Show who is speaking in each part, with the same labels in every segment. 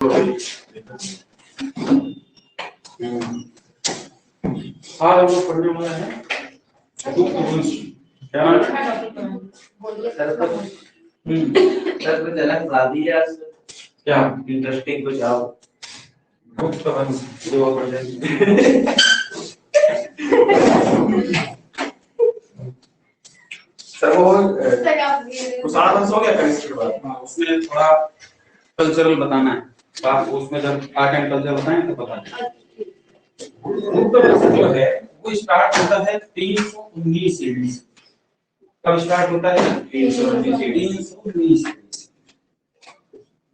Speaker 1: हाँ हम लोग पढ़ने वाला है क्या नाम है?
Speaker 2: सर कुछ अलग बता दीजिए आज।
Speaker 1: क्या
Speaker 2: इंटरेस्टिंग कुछ आओ।
Speaker 1: गुप्त वंश जो पढ़ जाएंगे सर वो कुषाण वंश हो गया कनिष्क के बाद। हाँ उसमें थोड़ा कल्चरल बताना है, आप उसमें जब आर्ट एंड कल्चर बताएं तो बताएं। गुप्त वंश जो है वो स्टार्ट होता है 319 ईडी से। कब स्टार्ट होता है? 319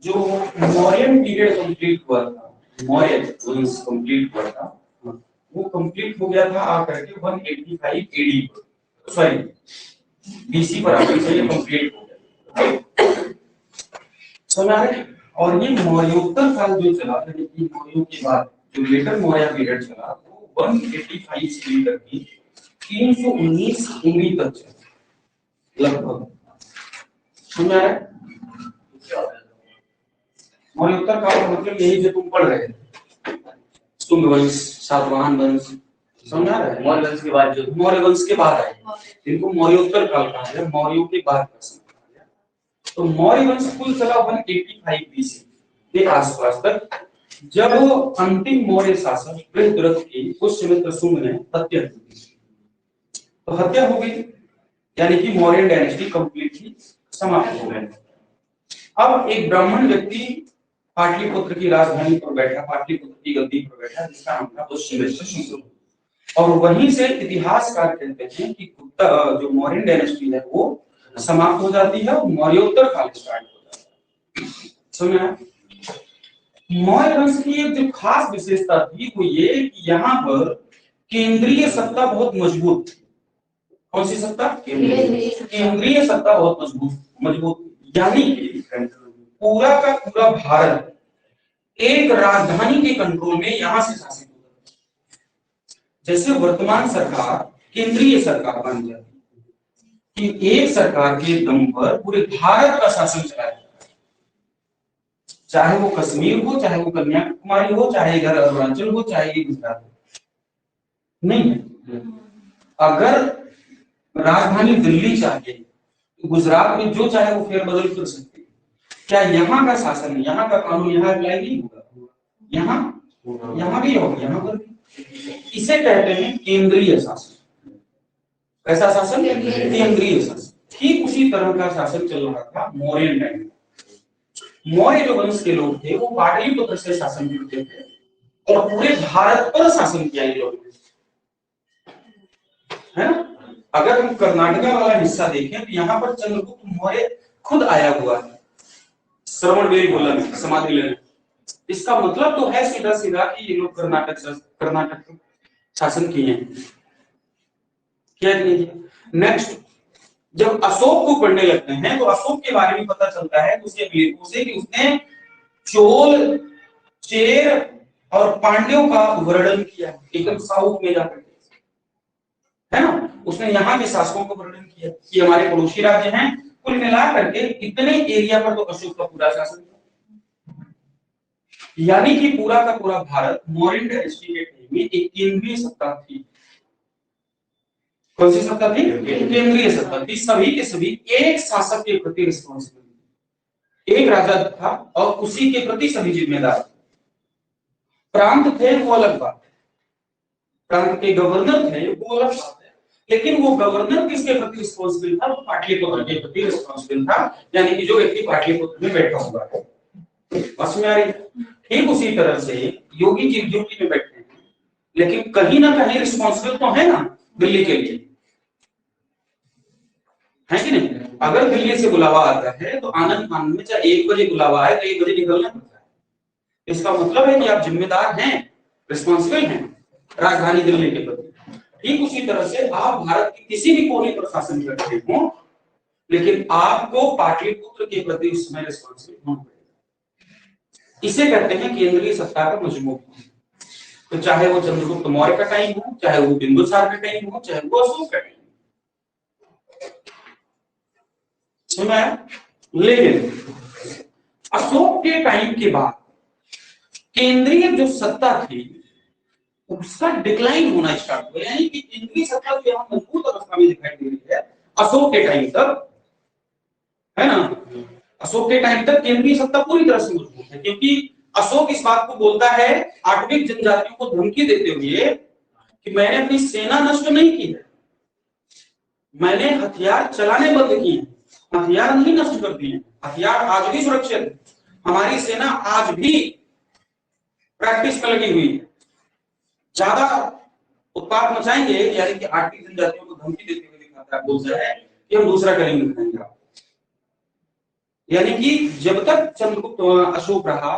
Speaker 1: जो मौर्यन पीरियड कंप्लीट हुआ था, मौर्य वंश कंप्लीट हुआ था, वो कंप्लीट हो गया था आकर के 185 एडी पर, सॉरी बीसी पर आकर से ये कंप्लीट हो गया। समझ आ रहा है? और ये मौर्योत्तर काल जो चला, यानी मौर्यों के बाद जो लेटर मौर्य पीरियड चला वो 185 से लेकर के 319 ईडी तक चला लगभग। समझ आ रहा है? मौर्योत्तर काल का मतलब यही जो तुम पढ़ रहे थे, शुंग वंश, सातवाहन वंश, समझ आ रहा है?
Speaker 2: मौर्य वंश के बाद जो
Speaker 1: मौर्य वंश के बाद आए, इनको मौर्योत्तर काल कहा गया, मौर्यों के बाद का समय कहा गया। तो मौर्य वंश कुल चला 185 बीसी के आसपास तक, जब अंतिम मौर्य शासक बृहद्रथ की पुष्यमित्र शुंग ने हत्या की। तो हत्या हो गई, यानी कि मौर्य डायनेस्टी कंप्लीटली समाप्त हो गई। अब एक ब्राह्मण व्यक्ति पाटलिपुत्र की राजधानी पर बैठा, पाटलिपुत्र की गद्दी पर बैठा, जिसका नाम था पुष्यमित्र शुंग। और वहीं से इतिहासकार कहते हैं कि जो मौर्य डायनेस्टी है वो समाप्त हो जाती है और मौर्योत्तर काल स्टार्ट हो जाता है। समझा? मौर्य वंश की एक जो खास विशेषता थी वो ये कि यहाँ पर केंद्रीय सत्ता बहुत मजबूत थी। कौन सी सत्ता? केंद्रीय सत्ता बहुत मजबूत, यानी कि पूरा का पूरा भारत एक राजधानी के कंट्रोल में यहां से शासित होता था। जैसे वर्तमान सरकार केंद्रीय सरकार बन जाती कि एक सरकार के दम पर पूरे भारत का शासन चलाया जाता है, चाहे वो कश्मीर हो, चाहे वो कन्याकुमारी हो, चाहे इधर अरुणाचल हो, चाहे ये गुजरात हो। नहीं है, अगर राजधानी दिल्ली चाहिए तो गुजरात में जो चाहे वो फेरबदल कर सकते हैं। क्या यहाँ का शासन, यहाँ का कानून यहाँ अप्लाई नहीं होगा? यहाँ भी होगा, यहाँ पर भी। इसे कहते हैं केंद्रीय शासन। कैसा शासन? केंद्रीय शासन। ठीक उसी तरह का शासन चल रहा था मौर्य टाइम में। मौर्य जो वंश के लोग थे वो पाटलिपुत्र से शासन करते थे और पूरे भारत पर शासन किया इन लोगों ने, है ना? अगर हम कर्नाटका वाला हिस्सा देखें तो यहाँ पर चंद्रगुप्त मौर्य खुद आया हुआ है, श्रवणबेल गोला में समाधि लेने। इसका मतलब तो है सीधा सीधा कि ये लोग कर्नाटक शासन किए हैं, क्या नहीं? नेक्स्ट, जब अशोक को पढ़ने लगते हैं तो अशोक के बारे में पता चलता है उसे कि उसने चोल, चेर और पांड्यों का वर्णन किया एकदम साउथ में जाकर, है ना? उसने यहाँ के शासकों को वर्णन किया कि हमारे पड़ोसी राज्य हैं। कुल मिला करके इतने एरिया पर तो अशोक का पूरा शासन था, यानी कि पूरा का पूरा भारत मौर्य डायनेस्टी के टाइम में एक केंद्रीय सत्ता थी। कौन सी सत्ता थी? केंद्रीय सत्ता थी। सभी के सभी एक शासक के प्रति रिस्पॉन्सिबल, एक राजा था और उसी के प्रति सभी जिम्मेदार। प्रांत थे वो अलग बात है, प्रांत के गवर्नर थे वो अलग बात है, लेकिन वो गवर्नर किसके प्रति रिस्पॉन्सिबल था? वो पाटलिपुत्र के प्रति रिस्पॉन्सिबल था, यानी कि जो व्यक्ति पाटलिपुत्र में बैठा हुआ है। बस में आ रही। ठीक उसी तरह से योगी जी ड्यूटी में बैठे हैं, लेकिन कहीं ना कहीं रिस्पॉन्सिबल तो है ना दिल्ली के लिए, है कि नहीं? अगर दिल्ली से बुलावा आता है तो आनंद फानन में चाहे 1 बजे बुलावा आए तो 1 बजे निकलना पड़ता है। इसका मतलब है कि आप जिम्मेदार हैं, रिस्पॉन्सिबल हैं राजधानी दिल्ली के प्रति। ठीक उसी तरह से आप भारत के किसी भी कोने पर शासन करते हो, लेकिन आपको पाटलिपुत्र के प्रति उस समय रिस्पॉन्सिबल होना पड़ेगा। इसे कहते हैं केंद्रीय सत्ता का मजमू। तो चाहे वो चंद्रगुप्त मौर्य का टाइम हो, चाहे वो बिंदुसार का टाइम हो, चाहे वो अशोक का टाइम। सुना है? लेकिन अशोक के टाइम के बाद केंद्रीय जो सत्ता थी उसका डिक्लाइन होना स्टार्ट हुआ, यानी कि केंद्रीय सत्ता जो यहाँ मजबूत अवस्था में दिखाई दे रही है अशोक के टाइम तक, है ना। अशोक के टाइम तक केंद्रीय सत्ता पूरी तरह से मजबूत है, क्योंकि अशोक इस बात को बोलता है आठवीं जनजातियों को धमकी देते हुए कि मैंने अपनी सेना नष्ट नहीं की है, मैंने हथियार चलाने बंद किए, हथियार नहीं नष्ट कर दिए, हथियार आज भी सुरक्षित है, हमारी सेना आज भी प्रैक्टिस में लगी हुई है, ज्यादा उत्पाद मचाएंगे, यानी कि आठवीं जनजातियों को धमकी देते हुए दिखाता है, बोलता है कि हम दूसरा करेंगे दिखाएंगे। यानी कि जब तक चंद्रगुप्त अशोक रहा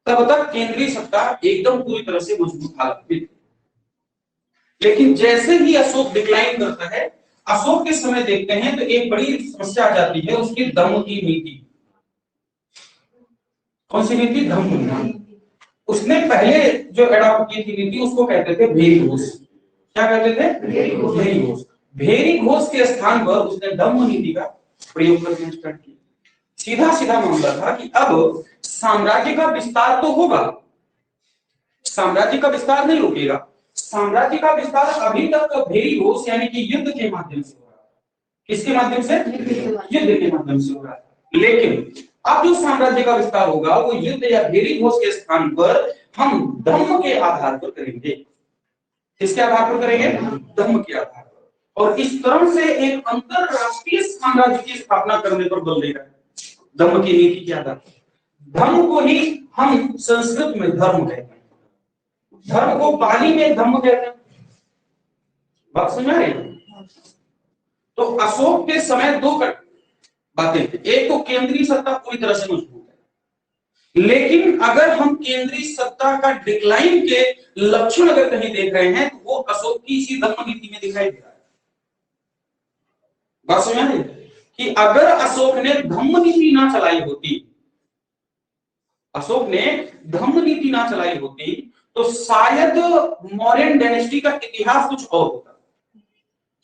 Speaker 1: तब तक केंद्रीय सत्ता एकदम पूरी तरह से मजबूत हालत में थी। लेकिन जैसे ही अशोक डिक्लाइन करता है, अशोक के समय देखते हैं तो एक बड़ी समस्या आ जाती है, उसकी धम्म की नीति। कौन सी नीति? धम्म नीति। उसने पहले जो एडॉप्ट की थी नीति उसको कहते थे भेरी घोष। क्या कहते थे? भेरी घोष। भेरी घोष के स्थान पर उसने धम्म नीति का प्रयोग करना स्टार्ट किया। सीधा सीधा मामला था कि अब साम्राज्य का विस्तार तो होगा, साम्राज्य का विस्तार नहीं रुकेगा, साम्राज्य का विस्तार अभी तक भेरी घोष यानी कि युद्ध के माध्यम से हो रहा है। किसके माध्यम से? युद्ध के माध्यम से हो रहा है। लेकिन अब जो साम्राज्य का विस्तार होगा वो युद्ध या भेरी घोष के स्थान पर हम धम्म के आधार पर करेंगे। किसके आधार पर करेंगे? धम्म के आधार पर। और इस तरह से एक अंतरराष्ट्रीय साम्राज्य की स्थापना करने पर बल देगा धम्म की नीति के आधार पर। धम्म को ही हम संस्कृत में धर्म कहते हैं, धर्म को पाली में धम्म कहते हैं। बात समझ रहे हैं? तो अशोक के समय दो बातें थी, एक तो केंद्रीय सत्ता पूरी तरह से मजबूत है, लेकिन अगर हम केंद्रीय सत्ता का डिक्लाइन के लक्षण अगर कहीं देख रहे हैं तो वो अशोक की इसी धम्म नीति में दिखाई दे रहा है। बात समझ रहे हैं कि अगर अशोक ने धम्म नीति ना चलाई होती, अशोक ने धम्म नीति ना चलाई होती तो शायद मौर्यन डायनेस्टी का इतिहास कुछ और होता,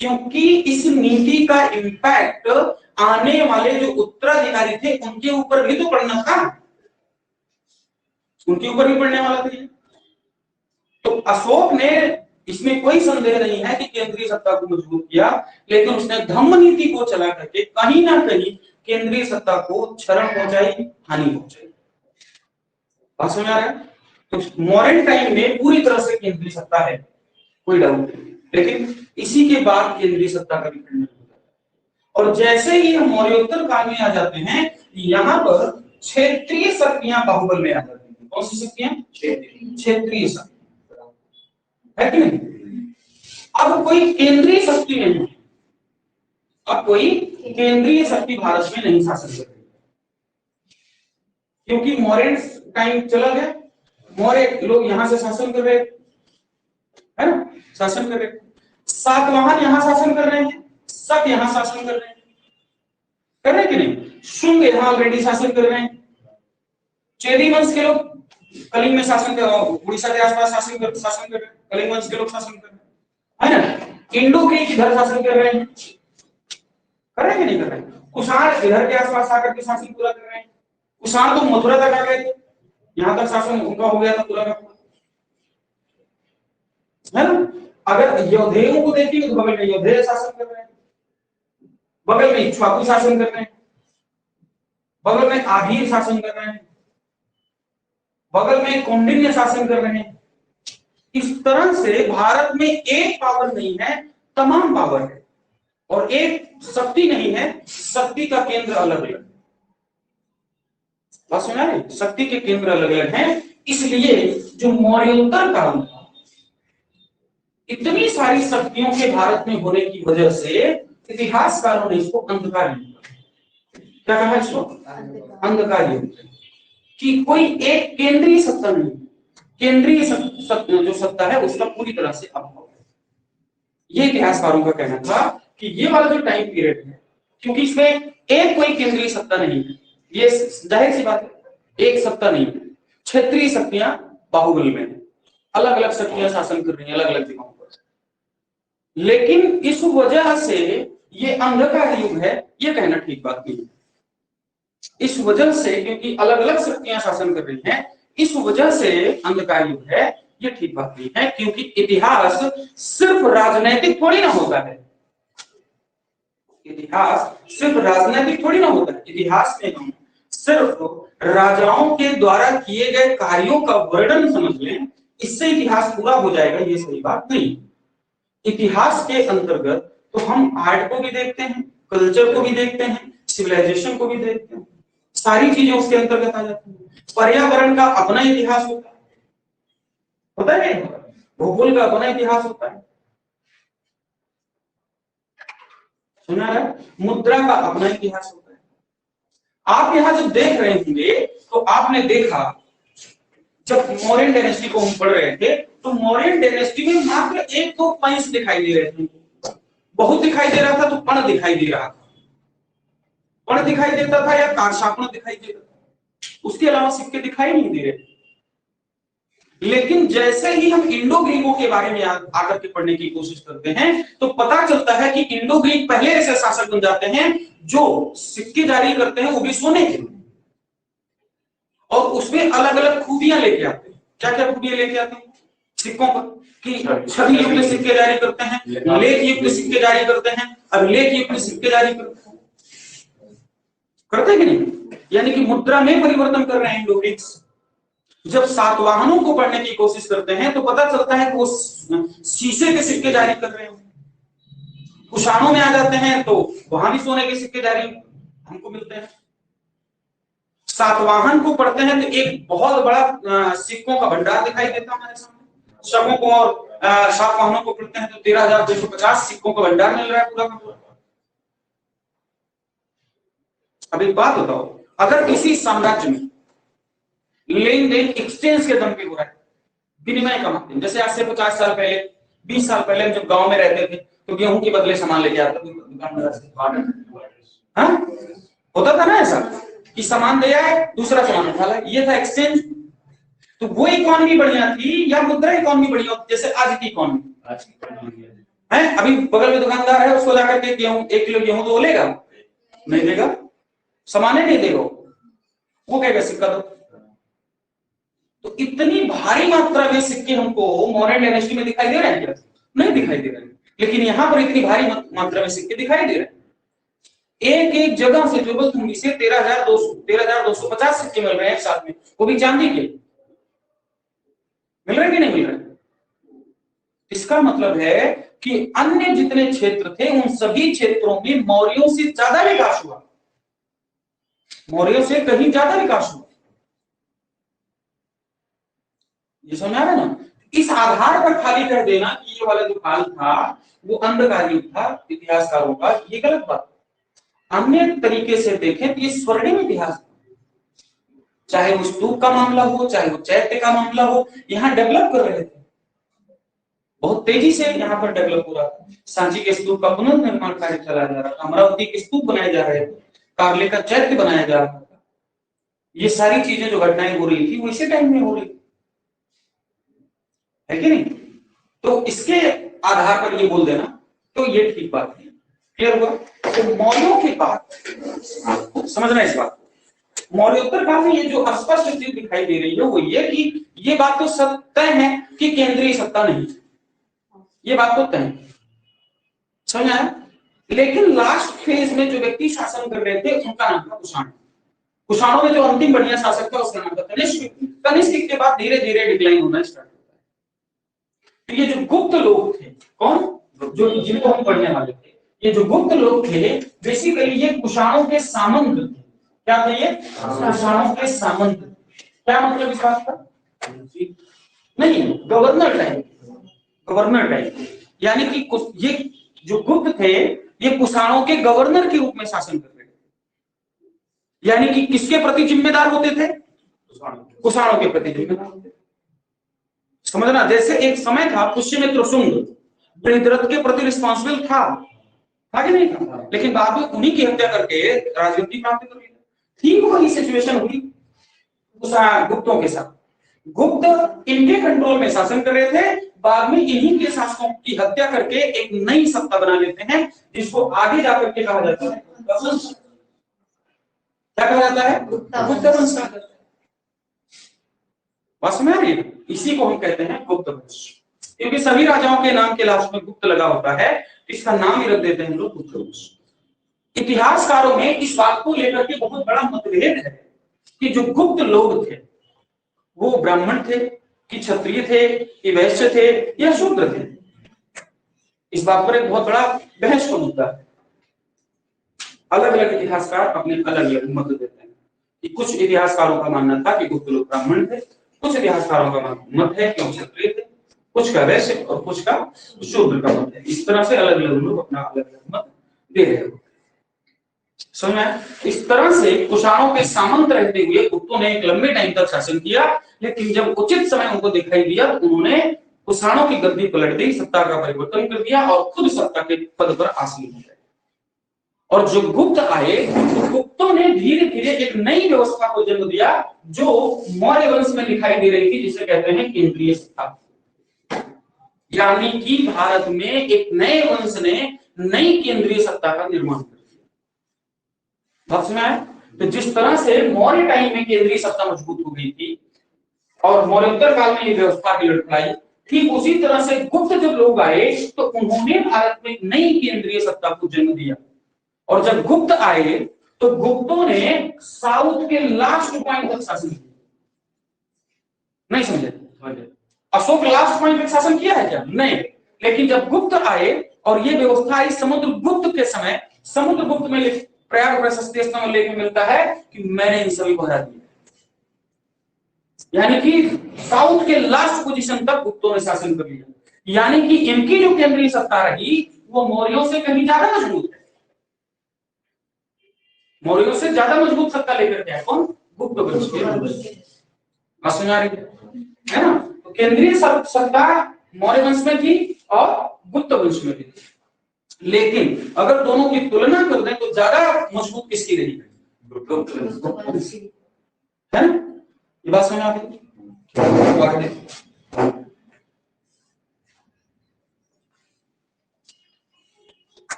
Speaker 1: क्योंकि इस नीति का इम्पैक्ट आने वाले जो उत्तराधिकारी थे उनके ऊपर भी तो पड़ना था, उनके ऊपर भी पड़ने वाला था। तो अशोक ने, इसमें कोई संदेह नहीं है कि केंद्रीय सत्ता को मजबूत किया, लेकिन उसने धम्म नीति को चला करके कहीं ना कहीं केंद्रीय सत्ता को क्षरण पहुंचाई, हानि पहुंचाई। बात समझ आ रहा है? तो मॉडर्न टाइम में पूरी तरह से केंद्रीय सत्ता है, कोई डाउट नहीं, लेकिन इसी के बाद केंद्रीय सत्ता का विखंडन होता है। और जैसे ही हम मौर्योत्तर काल में आ जाते हैं, यहाँ पर क्षेत्रीय शक्तियां बाहुबल में आ जाती हैं। कौन सी शक्तियां? क्षेत्रीय शक्ति है कि नहीं? अब कोई केंद्रीय शक्ति नहीं है, अब कोई केंद्रीय शक्ति भारत में नहीं शासन कर रही, क्योंकि मौर्य टाइम चला गया, मौर्य लोग यहां से शासन कर रहे है ना, शासन कर रहे, सातवाहन यहां शासन कर रहे हैं, शक यहां शासन कर रहे हैं, कर रहे कि नहीं? शुंग यहां ऑलरेडी शासन कर रहे हैं, चेदी वंश के लोग कलिंग में शासन कर, उड़ीसा के आसपास शासन कर रहे हैं, कलिंग वंश के लोग शासन कर रहे हैं, है ना। इंडो ग्रीक इधर शासन कर रहे हैं, कर रहे हैं कि नहीं कर रहे? कुषाण इधर के आसपास आकर के शासन पूरा कर रहे हैं, कुषाण तो मथुरा तक आ गए थे, यहां तक शासन उनका हो गया था पूरा का पूरा, है ना। अगर योधेयों को देखेंगे तो बगल में योधेय शासन कर रहे हैं, बगल में इक्ष्वाकु शासन कर रहे हैं, बगल में आभीर शासन कर रहे हैं, बगल में कौंडिन्य शासन कर रहे हैं। इस तरह से भारत में एक पावर नहीं है, तमाम पावर है, और एक शक्ति नहीं है, शक्ति का केंद्र अलग अलग है। बात सुना रहे? शक्ति के केंद्र अलग अलग हैं। इसलिए जो मौर्योत्तर काल था, इतनी सारी शक्तियों के भारत में होने की वजह से इतिहासकारों ने इसको अंधकार युग, क्या कहा इसको? अंधकार युग, कि कोई एक केंद्रीय सत्ता नहीं, केंद्रीय जो सत्ता है उसका पूरी तरह से अभाव है। ये इतिहासकारों का कहना था कि ये वाला जो टाइम पीरियड है, क्योंकि इसमें एक कोई केंद्रीय सत्ता नहीं है, ये जाहिर सी बात है, एक सत्ता नहीं है, क्षेत्रीय शक्तियां बाहुबल में है, अलग अलग शक्तियां शासन कर रही हैं अलग अलग जगहों पर। लेकिन इस वजह से ये अंधकार युग है, ये कहना ठीक बात नहीं है। इस वजह से, क्योंकि अलग अलग शक्तियां शासन कर रही हैं, इस वजह से अंधकार युग है, ये ठीक बात नहीं है, क्योंकि इतिहास सिर्फ राजनैतिक थोड़ी ना होता है। इतिहास सिर्फ राजनैतिक थोड़ी ना होता है। इतिहास में हम सिर्फ राजाओं के द्वारा किए गए कार्यों का वर्णन समझ लें, इससे इतिहास पूरा हो जाएगा, ये सही बात नहीं। इतिहास के अंतर्गत तो हम आर्ट को भी देखते हैं, कल्चर को भी देखते हैं, सिविलाइजेशन को भी देखते हैं, सारी चीजें उसके अंतर्गत आ जाती हैं। पर्यावरण का अपना इतिहास होता है, भूगोल का अपना इतिहास होता है, सुना है, मुद्रा का अपना इतिहास होता है। आप यहां जब देख रहे होंगे तो आपने देखा, जब मौर्यन डायनेस्टी को हम पढ़ रहे थे तो मौर्यन डायनेस्टी में मात्र एक दो पॉइंट्स दिखाई दे रहे थे, बहुत दिखाई दे रहा था तो पण दिखाई दे रहा था, पण दिखाई देता था या कारशापण दिखाई देता था, उसके अलावा सिक्के दिखाई नहीं दे रहे। लेकिन जैसे ही हम इंडो ग्रीकों के बारे में आकर के पढ़ने की कोशिश करते हैं तो पता चलता है कि इंडो ग्रीक पहले ऐसे शासक बन जाते हैं जो सिक्के जारी करते हैं, वो भी सोने के, और उसमें अलग अलग खूबियां लेके आते हैं। क्या क्या खूबियां लेके आते हैं सिक्कों पर, कि छवि युक्त सिक्के जारी करते हैं, लेख युक्त सिक्के जारी करते हैं, अभिलेख युक्त सिक्के जारी करते हैं कि नहीं, यानी कि मुद्रा में परिवर्तन कर रहे हैं इंडो ग्रीक्स। जब सातवाहनों को पढ़ने की कोशिश करते हैं तो पता चलता है कि वो शीशे के सिक्के जारी कर रहे हैं। कुषाणों में आ जाते हैं तो वहां भी सोने के सिक्के जारी हमको मिलते हैं। सातवाहन को पढ़ते हैं तो एक बहुत बड़ा सिक्कों का भंडार दिखाई देता है हमारे सामने। शकों को और सातवाहनों को पढ़ते हैं तो 13,250 सिक्कों का भंडार मिल रहा है पूरा का पूरा। अब एक बात बताओ, अगर किसी साम्राज्य में लेन देन एक्सचेंज के दम पे हो रहा है, विनिमय का माध्यम, जैसे आज से 50 साल पहले 20 साल पहले जब गांव में रहते थे तो गेहूं के बदले सामान लेके आते थे दुकानदार से, हाँ होता था ना ऐसा कि सामान दे आए दूसरा सामान उठा लाए, ये था एक्सचेंज। तो वो इकोनॉमी बढ़िया थी या मुद्रा इकोनॉमी बढ़िया होती, जैसे आज की इकोनॉमी है। अभी बगल में दुकानदार है, उसको जाकर के गेहूं 1 किलो गेहूं तो लेगा नहीं, देगा, सामान नहीं देगा, वो कहेगा सिक्का दो। तो इतनी भारी मात्रा में सिक्के हमको मौर्यन डायनेस्टी में दिखाई दे रहे हैं क्या? नहीं दिखाई दे रहे हैं, लेकिन यहां पर इतनी भारी मात्रा में सिक्के दिखाई दे रहे हैं। एक एक जगह से जबलपुर से 13,250 सिक्के मिल रहे हैं साथ में, वो भी चांदी के मिल रहे कि नहीं मिल रहे? इसका मतलब है कि अन्य जितने क्षेत्र थे उन सभी क्षेत्रों में मौर्यों से ज्यादा विकास हुआ, मौर्यों से कहीं ज्यादा विकास हुआ। ये समझ आ रहा है ना? इस आधार पर खाली कर देना कि ये वाला जो काल था वो अंधकार युग था इतिहासकारों का, ये गलत बात। अन्य तरीके से देखें तो ये स्वर्णिम इतिहास, चाहे वो स्तूप का मामला हो, चाहे वो चैत्य का मामला हो, यहाँ डेवलप कर रहे थे, बहुत तेजी से यहाँ पर डेवलप हो रहा था। सांची के स्तूप का पुनर्निर्माण कार्य चला जा रहा था, अमरावती के स्तूप बनाए जा रहे थे, कार्ले का चैत्य बनाया जा रहा था। ये सारी चीजें जो घटनाएं हो रही थी वो इसी टाइम में हो रही थी, है कि नहीं? तो इसके आधार पर ये बोल देना तो ये ठीक बात है। क्लियर हुआ? तो मौर्यों की बात समझना, इस बात मौर्योत्तर काल में ये जो स्पष्ट चीज दिखाई दे रही है वो ये कि ये बात तो सत्य है कि केंद्रीय सत्ता नहीं, ये बात तो तय है, समझ आया? लेकिन लास्ट फेज में जो व्यक्ति शासन कर रहे थे उनका नाम था कुषाण। कुषाणों में जो अंतिम बढ़िया शासक था उसका नाम था कनिष्क। कनिष्क के बाद धीरे धीरे डिक्लाइन होना स्टार्ट होता है। तो ये जो गुप्त लोग थे, कौन, जो जिनको हम पढ़ने वाले थे, ये जो गुप्त लोग थे बेसिकली ये कुषाणों के सामंत थे। क्या थे ये? कुषाणों के सामंत। क्या मतलब इस बात का? नहीं, गवर्नर टाइप, गवर्नर टाइप, यानी कि ये जो गुप्त थे ये कुषाणों के गवर्नर के रूप में शासन कर रहे थे, यानी कि किसके प्रति जिम्मेदार होते थे? कुषाणों के प्रति जिम्मेदार होते थे। समझना, जैसे एक समय था पुष्यमित्र शुंग बृहद्रथ के प्रति रिस्पॉन्सिबल था कि नहीं था, लेकिन बाद में उन्हीं की हत्या करके राजगद्दी प्राप्त कर ली। ठीक वही सिचुएशन हुई गुप्तों के साथ। गुप्त इनके कंट्रोल में शासन कर रहे थे, बाद में इन्हीं के शासकों की हत्या करके एक नई सत्ता बना लेते हैं जिसको आगे जाकर के कहा जाता है क्या कहा जाता है? गुप्त वंश कहा जाता है। बात समझ आ रही है? इसी को हम कहते हैं गुप्त वंश, क्योंकि सभी राजाओं के नाम के लास्ट में गुप्त लगा होता है, इसका नाम ही रख देते हैं हम लोग गुप्त वंश। इतिहासकारों में इस बात को लेकर के बहुत बड़ा मतभेद है कि जो गुप्त लोग थे वो ब्राह्मण थे कि क्षत्रिय थे कि वैश्य थे या शूद्र थे। इस बात पर एक बहुत बड़ा बहस का मुद्दा है। अलग अलग इतिहासकार अपने अलग अलग मत देते हैं कि कुछ इतिहासकारों का मानना था कि गुप्त लोग ब्राह्मण थे, कुछ इतिहासकारों का मत है कि वो क्षत्रिय थे, कुछ का वैश्य और कुछ का शूद्र का मत है। इस तरह से अलग अलग लोग अपना अलग अलग मत दे रहे हो। समझ में? इस तरह से कुषाणों के सामंत रहते हुए गुप्तों ने एक लंबे टाइम तक शासन किया, लेकिन जब उचित समय उनको दिखाई दिया तो उन्होंने कुषाणों की गद्दी पलट दी, सत्ता का परिवर्तन कर दिया और खुद सत्ता के पद पर आसीन हो गए। और जो गुप्त आए तो गुप्तों ने धीरे धीरे एक नई व्यवस्था को जन्म दिया जो मौर्य वंश में दिखाई दे रही थी, जिसे कहते हैं केंद्रीय सत्ता। यानी कि भारत में एक नए वंश ने नई केंद्रीय सत्ता का निर्माण कर दिया। समझ में आया? तो जिस तरह से मौर्य टाइम में केंद्रीय सत्ता मजबूत हो गई थी और मौर्योत्तर काल में ये व्यवस्था की लड़खड़ाई, ठीक उसी तरह से गुप्त जब लोग आए तो उन्होंने भारत में नई केंद्रीय सत्ता को जन्म दिया। और जब गुप्त आए तो गुप्तों ने साउथ के लास्ट पॉइंट तक शासन किया। नहीं समझे? अशोक लास्ट पॉइंट तक शासन किया है क्या? नहीं। लेकिन जब गुप्त आए और ये व्यवस्था आई समुद्रगुप्त के समय, समुद्रगुप्त में प्रयाग प्रशस्ति स्तंभ में लेख मिलता है कि मैंने इन सभी को हरा दिया। यानी कि साउथ के लास्ट पोजीशन तक गुप्तों ने शासन कर लिया। यानी कि इनकी जो केंद्रीय सत्ता रही वो मौर्यों से कहीं ज्यादा मजबूत है। मौर्यों से ज्यादा मजबूत सत्ता लेकर के कौन? गुप्त वंश के। समझ आ रही है ना? तो केंद्रीय सत्ता मौर्य वंश में थी और गुप्त वंश में भी थी। लेकिन अगर दोनों की तुलना कर दें तो ज्यादा मजबूत किसकी रही? गुप्त वंश। है ना? ये बात समझ आ गई?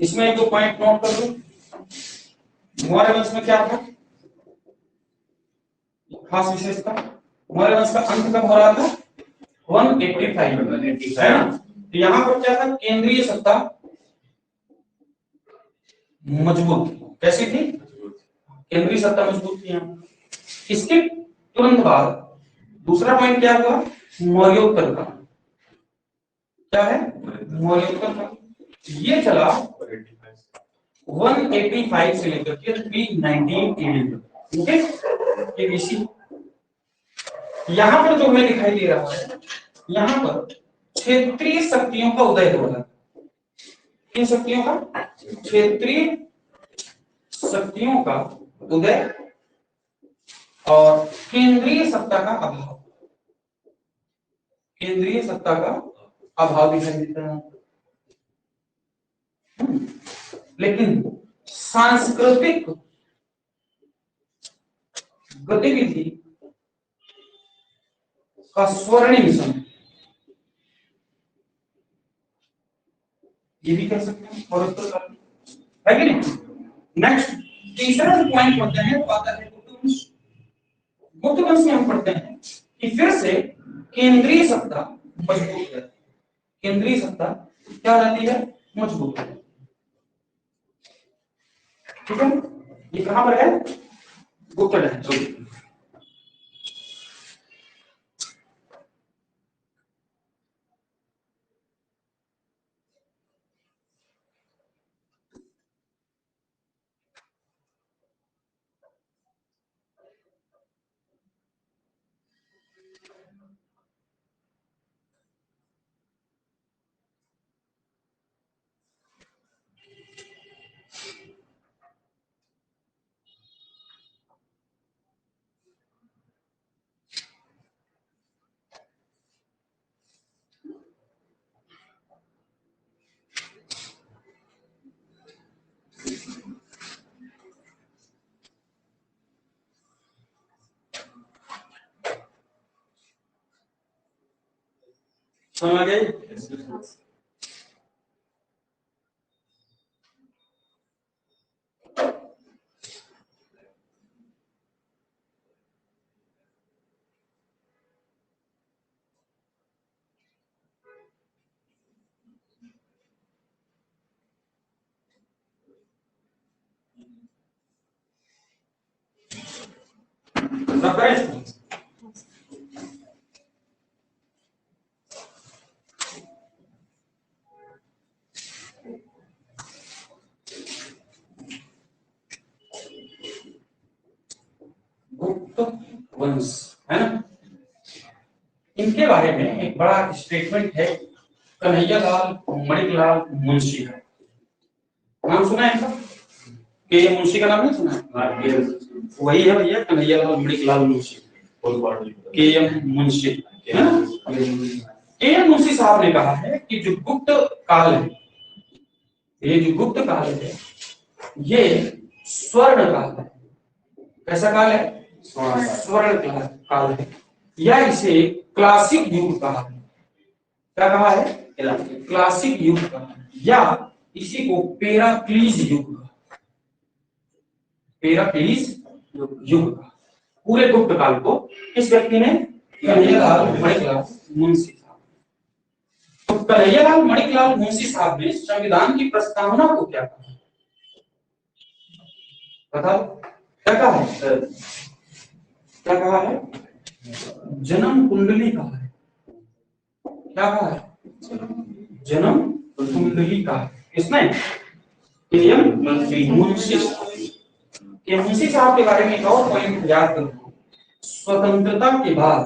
Speaker 1: इसमें एक दो पॉइंट नोट कर दो। मौर्य वंश में क्या था खास विशेषता? मौर्य वंश का अंत कब हो रहा था? 185 है ना? तो यहां पर क्या था? केंद्रीय सत्ता मजबूत। कैसी थी? केंद्रीय सत्ता मजबूत थी। इसके तुरंत बाद दूसरा पॉइंट क्या हुआ? मौर्योत्तर का। क्या है? मौर्योत्तर का। ये चला 185 से लेकर के 319 तक। Okay, ABC. यहां पर जो हमें दिखाई दे रहा है, यहां पर क्षेत्रीय शक्तियों का उदय हो रहा है। किन शक्तियों का? क्षेत्रीय शक्तियों का उदय और केंद्रीय सत्ता का अभाव। केंद्रीय सत्ता का अभाव दिखाई देता है। लेकिन सांस्कृतिक गतिविधि का स्वर्णिम समय, ये भी कह सकते हैं और है कि नहीं? नेक्स्ट तीसरा जो पॉइंट पढ़ते हैं वो आता है गुप्त वंश। गुप्त वंश में हम पढ़ते हैं कि फिर से केंद्रीय सत्ता मजबूत है। केंद्रीय सत्ता क्या रहती है? मजबूत है। ठीक है? ये कहां पर है? गुप्त है। समझ आ गई? रखा है इसको? गुप्त वंश है ना, इनके बारे में एक बड़ा स्टेटमेंट है कन्हैयालाल मणिकलाल मुंशी का। नाम सुना है इनका? के ये मुंशी का नाम नहीं सुना है? वही है भैया कन्हैयालाल मणिकलाल मुंशी, के एम मुंशी है ना? के एम मुंशी साहब ने कहा है कि जो गुप्त काल है, ये जो गुप्त काल है ये स्वर्ण काल है। कैसा काल है? स्वर्ण काल है, या इसे क्लासिक युग कहा है। क्या कहा है? क्लासिक युग कहा है, या इसी को पेराक्लीज युग कहा। पेराक्लीज युग कहा। पूरे गुप्त काल को किस व्यक्ति ने? कन्हैयालाल मणिकलाल मुंशी साहब। तो कन्हैयालाल मणिकलाल मुंशी साहब ने संविधान की प्रस्तावना को क्या कहा? बताओ क्या कहा है? क्या कहा है? जन्म कुंडली कहा है। क्या कहा है? जन्म कुंडली कहा है। किसने? मुंशी साहब के बारे में एक और पॉइंट याद करो। स्वतंत्रता के बाद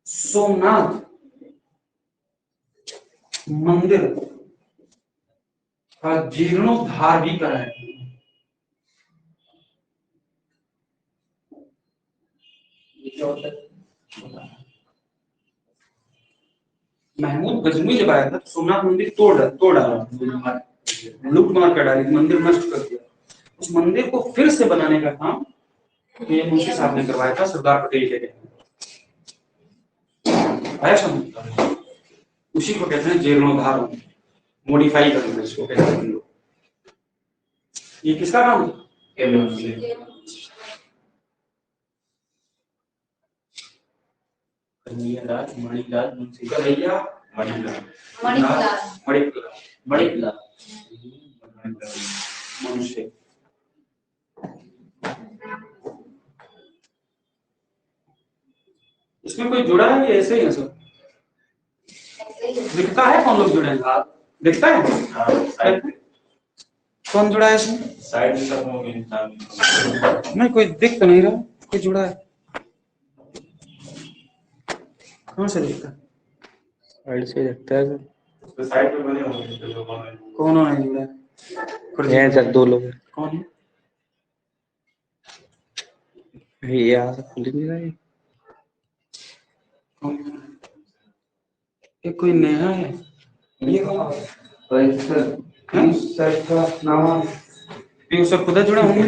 Speaker 1: सोमनाथ मंदिर का जीर्णोद्धार भी कराया। महमूद गजनवी जब आया था तो सोमनाथ मंदिर तोड़ डाला, लूट मार कर डाली, मंदिर नष्ट कर दिया। उस मंदिर को फिर से बनाने का काम ये मुंशी साहब ने करवाया था सरदार पटेल के कहने। आया समझ? उसी को कहते हैं जीर्णोद्धार, मॉडिफाई करना इसको कहते हैं लोग। ये किसका काम था?
Speaker 2: कन्हैयालाल मणिलाल मुंशी।
Speaker 1: कन्हैया मणिकलाल मुंशी। इसमें कोई जुड़ा है कि ऐसे ही है सब? दिखता है कौन लोग जुड़े हैं? दिखता है? कौन जुड़ा है इसमें?
Speaker 2: साइड में सब लोग इंसान
Speaker 1: नहीं, कोई दिख तो नहीं रहा कोई जुड़ा है। कौन से दिखता है?
Speaker 3: साइड से दिखता है।
Speaker 2: तो साइड में बने होंगे तो लोगों में
Speaker 1: कौन है जुड़ा है?
Speaker 3: हैं सर दो लोग।
Speaker 1: कौन है?
Speaker 3: ये यहाँ से खुल नहीं रहा है।
Speaker 1: कौन है? ये कोई नेहा है? ये कौन है? सर का नाम ये सब खुद जुड़ा होंगे।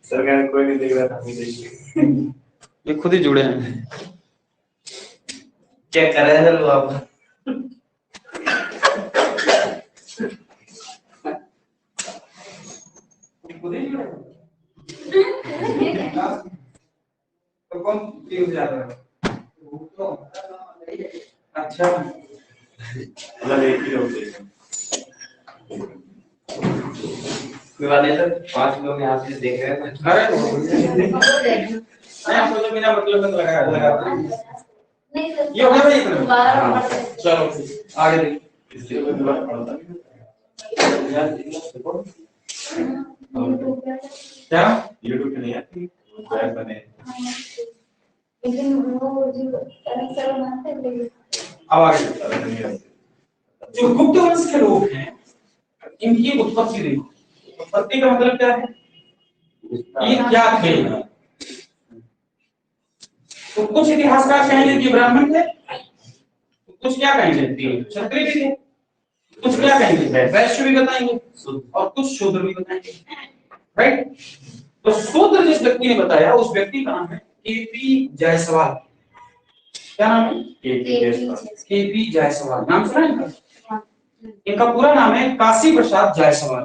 Speaker 2: सरकार कोई नहीं देख रहा था, हम देखिए
Speaker 1: ये खुद ही जुड़े हैं।
Speaker 2: क्या कर रहे हैं लोग आप?
Speaker 1: खुद ही जुड़े हैं। तो कौन क्यों जा रहा है? अच्छा
Speaker 2: मतलब एक ही लोग देख वाले सर 5 लोग यहाँ से देख रहे हैं।
Speaker 1: अरे मैं आपको तो बिना मतलब में लगा ये हो गया इतना। चलो आगे देखिए।
Speaker 2: इसलिए कोई बात पड़ता है यार, देखो
Speaker 1: क्या
Speaker 2: YouTube पे नहीं आती वेब बने।
Speaker 4: लेकिन वो जो कनेक्ट बनाते हैं
Speaker 1: अब आगे जो गुप्त वंश के लोग हैं इनकी उत्पत्ति देखो। उत्पत्ति का मतलब क्या है? ये क्या थे? तो कुछ इतिहासकार कहेंगे कि ब्राह्मण थे, कुछ क्या कहेंगे क्षत्रिय भी थे, कुछ क्या कहेंगे वैश्य भी बताएंगे और कुछ शूद्र भी बताएंगे। राइट। तो सूत्र जिस व्यक्ति ने बताया उस व्यक्ति का नाम है केपी जायसवाल। क्या नाम है? केपी जायसवाल। नाम सुना है इनका? इनका पूरा नाम है काशी प्रसाद जायसवाल।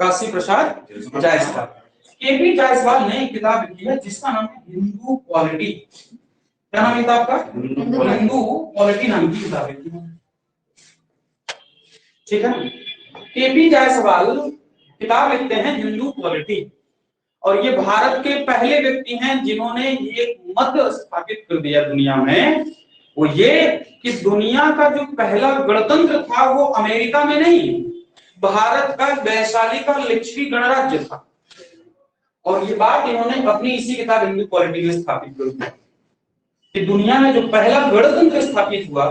Speaker 1: काशी प्रसाद जायसवाल। केपी जायसवाल ने एक किताब लिखी है जिसका नाम है हिंदू पॉलिटी। क्या नाम है किताब का? हिंदू पॉलिटी नाम की किताब लिखी है। ठीक है। केपी जायसवाल किताब लिखते हैं हिंदू पॉलिटी, और ये भारत के पहले व्यक्ति हैं जिन्होंने ये मत स्थापित कर दिया दुनिया में, वो ये कि दुनिया का जो पहला गणतंत्र था वो अमेरिका में नहीं, भारत का वैशाली का लिच्छवी गणराज्य था। और ये बात इन्होंने अपनी इसी किताब हिंदू पॉलिटी में स्थापित कर दी कि दुनिया में जो पहला गणतंत्र स्थापित हुआ,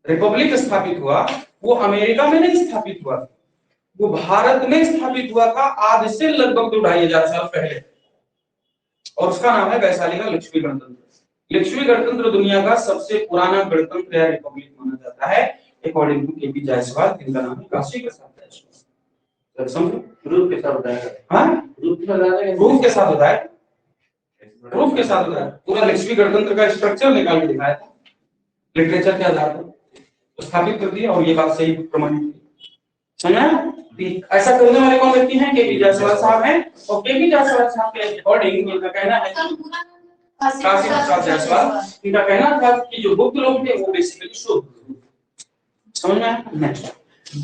Speaker 1: रिपब्लिक स्थापित हुआ, वो अमेरिका में नहीं स्थापित हुआ, वो भारत में स्थापित हुआ था आज से लगभग 2500 साल पहले, और उसका नाम है वैशाली का लिच्छवी गणतंत्र। लिच्छवी गणतंत्र दुनिया का सबसे पुराना गणतंत्र या रिपब्लिक माना जाता है अकॉर्डिंग टू केपी जायसवाल, जिनका नाम है काशी प्रसाद जायसवाल। समझो?
Speaker 2: प्रूफ के साथ बताया।
Speaker 1: हाँ,
Speaker 2: प्रूफ के साथ बताया।
Speaker 1: प्रूफ के साथ बताया, प्रूफ के साथ बताया। पूरा लिच्छवी गणतंत्र का स्ट्रक्चर निकाल के दिखाया था, लिटरेचर के आधार पर स्थापित कर दिया, और ये बात सही प्रमाणित हुई। समझा? ऐसा करने वाले कौन व्यक्ति हैं? केपी जायसवाल साहब हैं। और केपी जायसवाल साहब के अकॉर्डिंग इनका कहना है, काशी प्रसाद जायसवाल, इनका कहना था कि जो गुप्त लोग थे वो बेसिकली शुद्ध। समझ में आया? नेक्स्ट,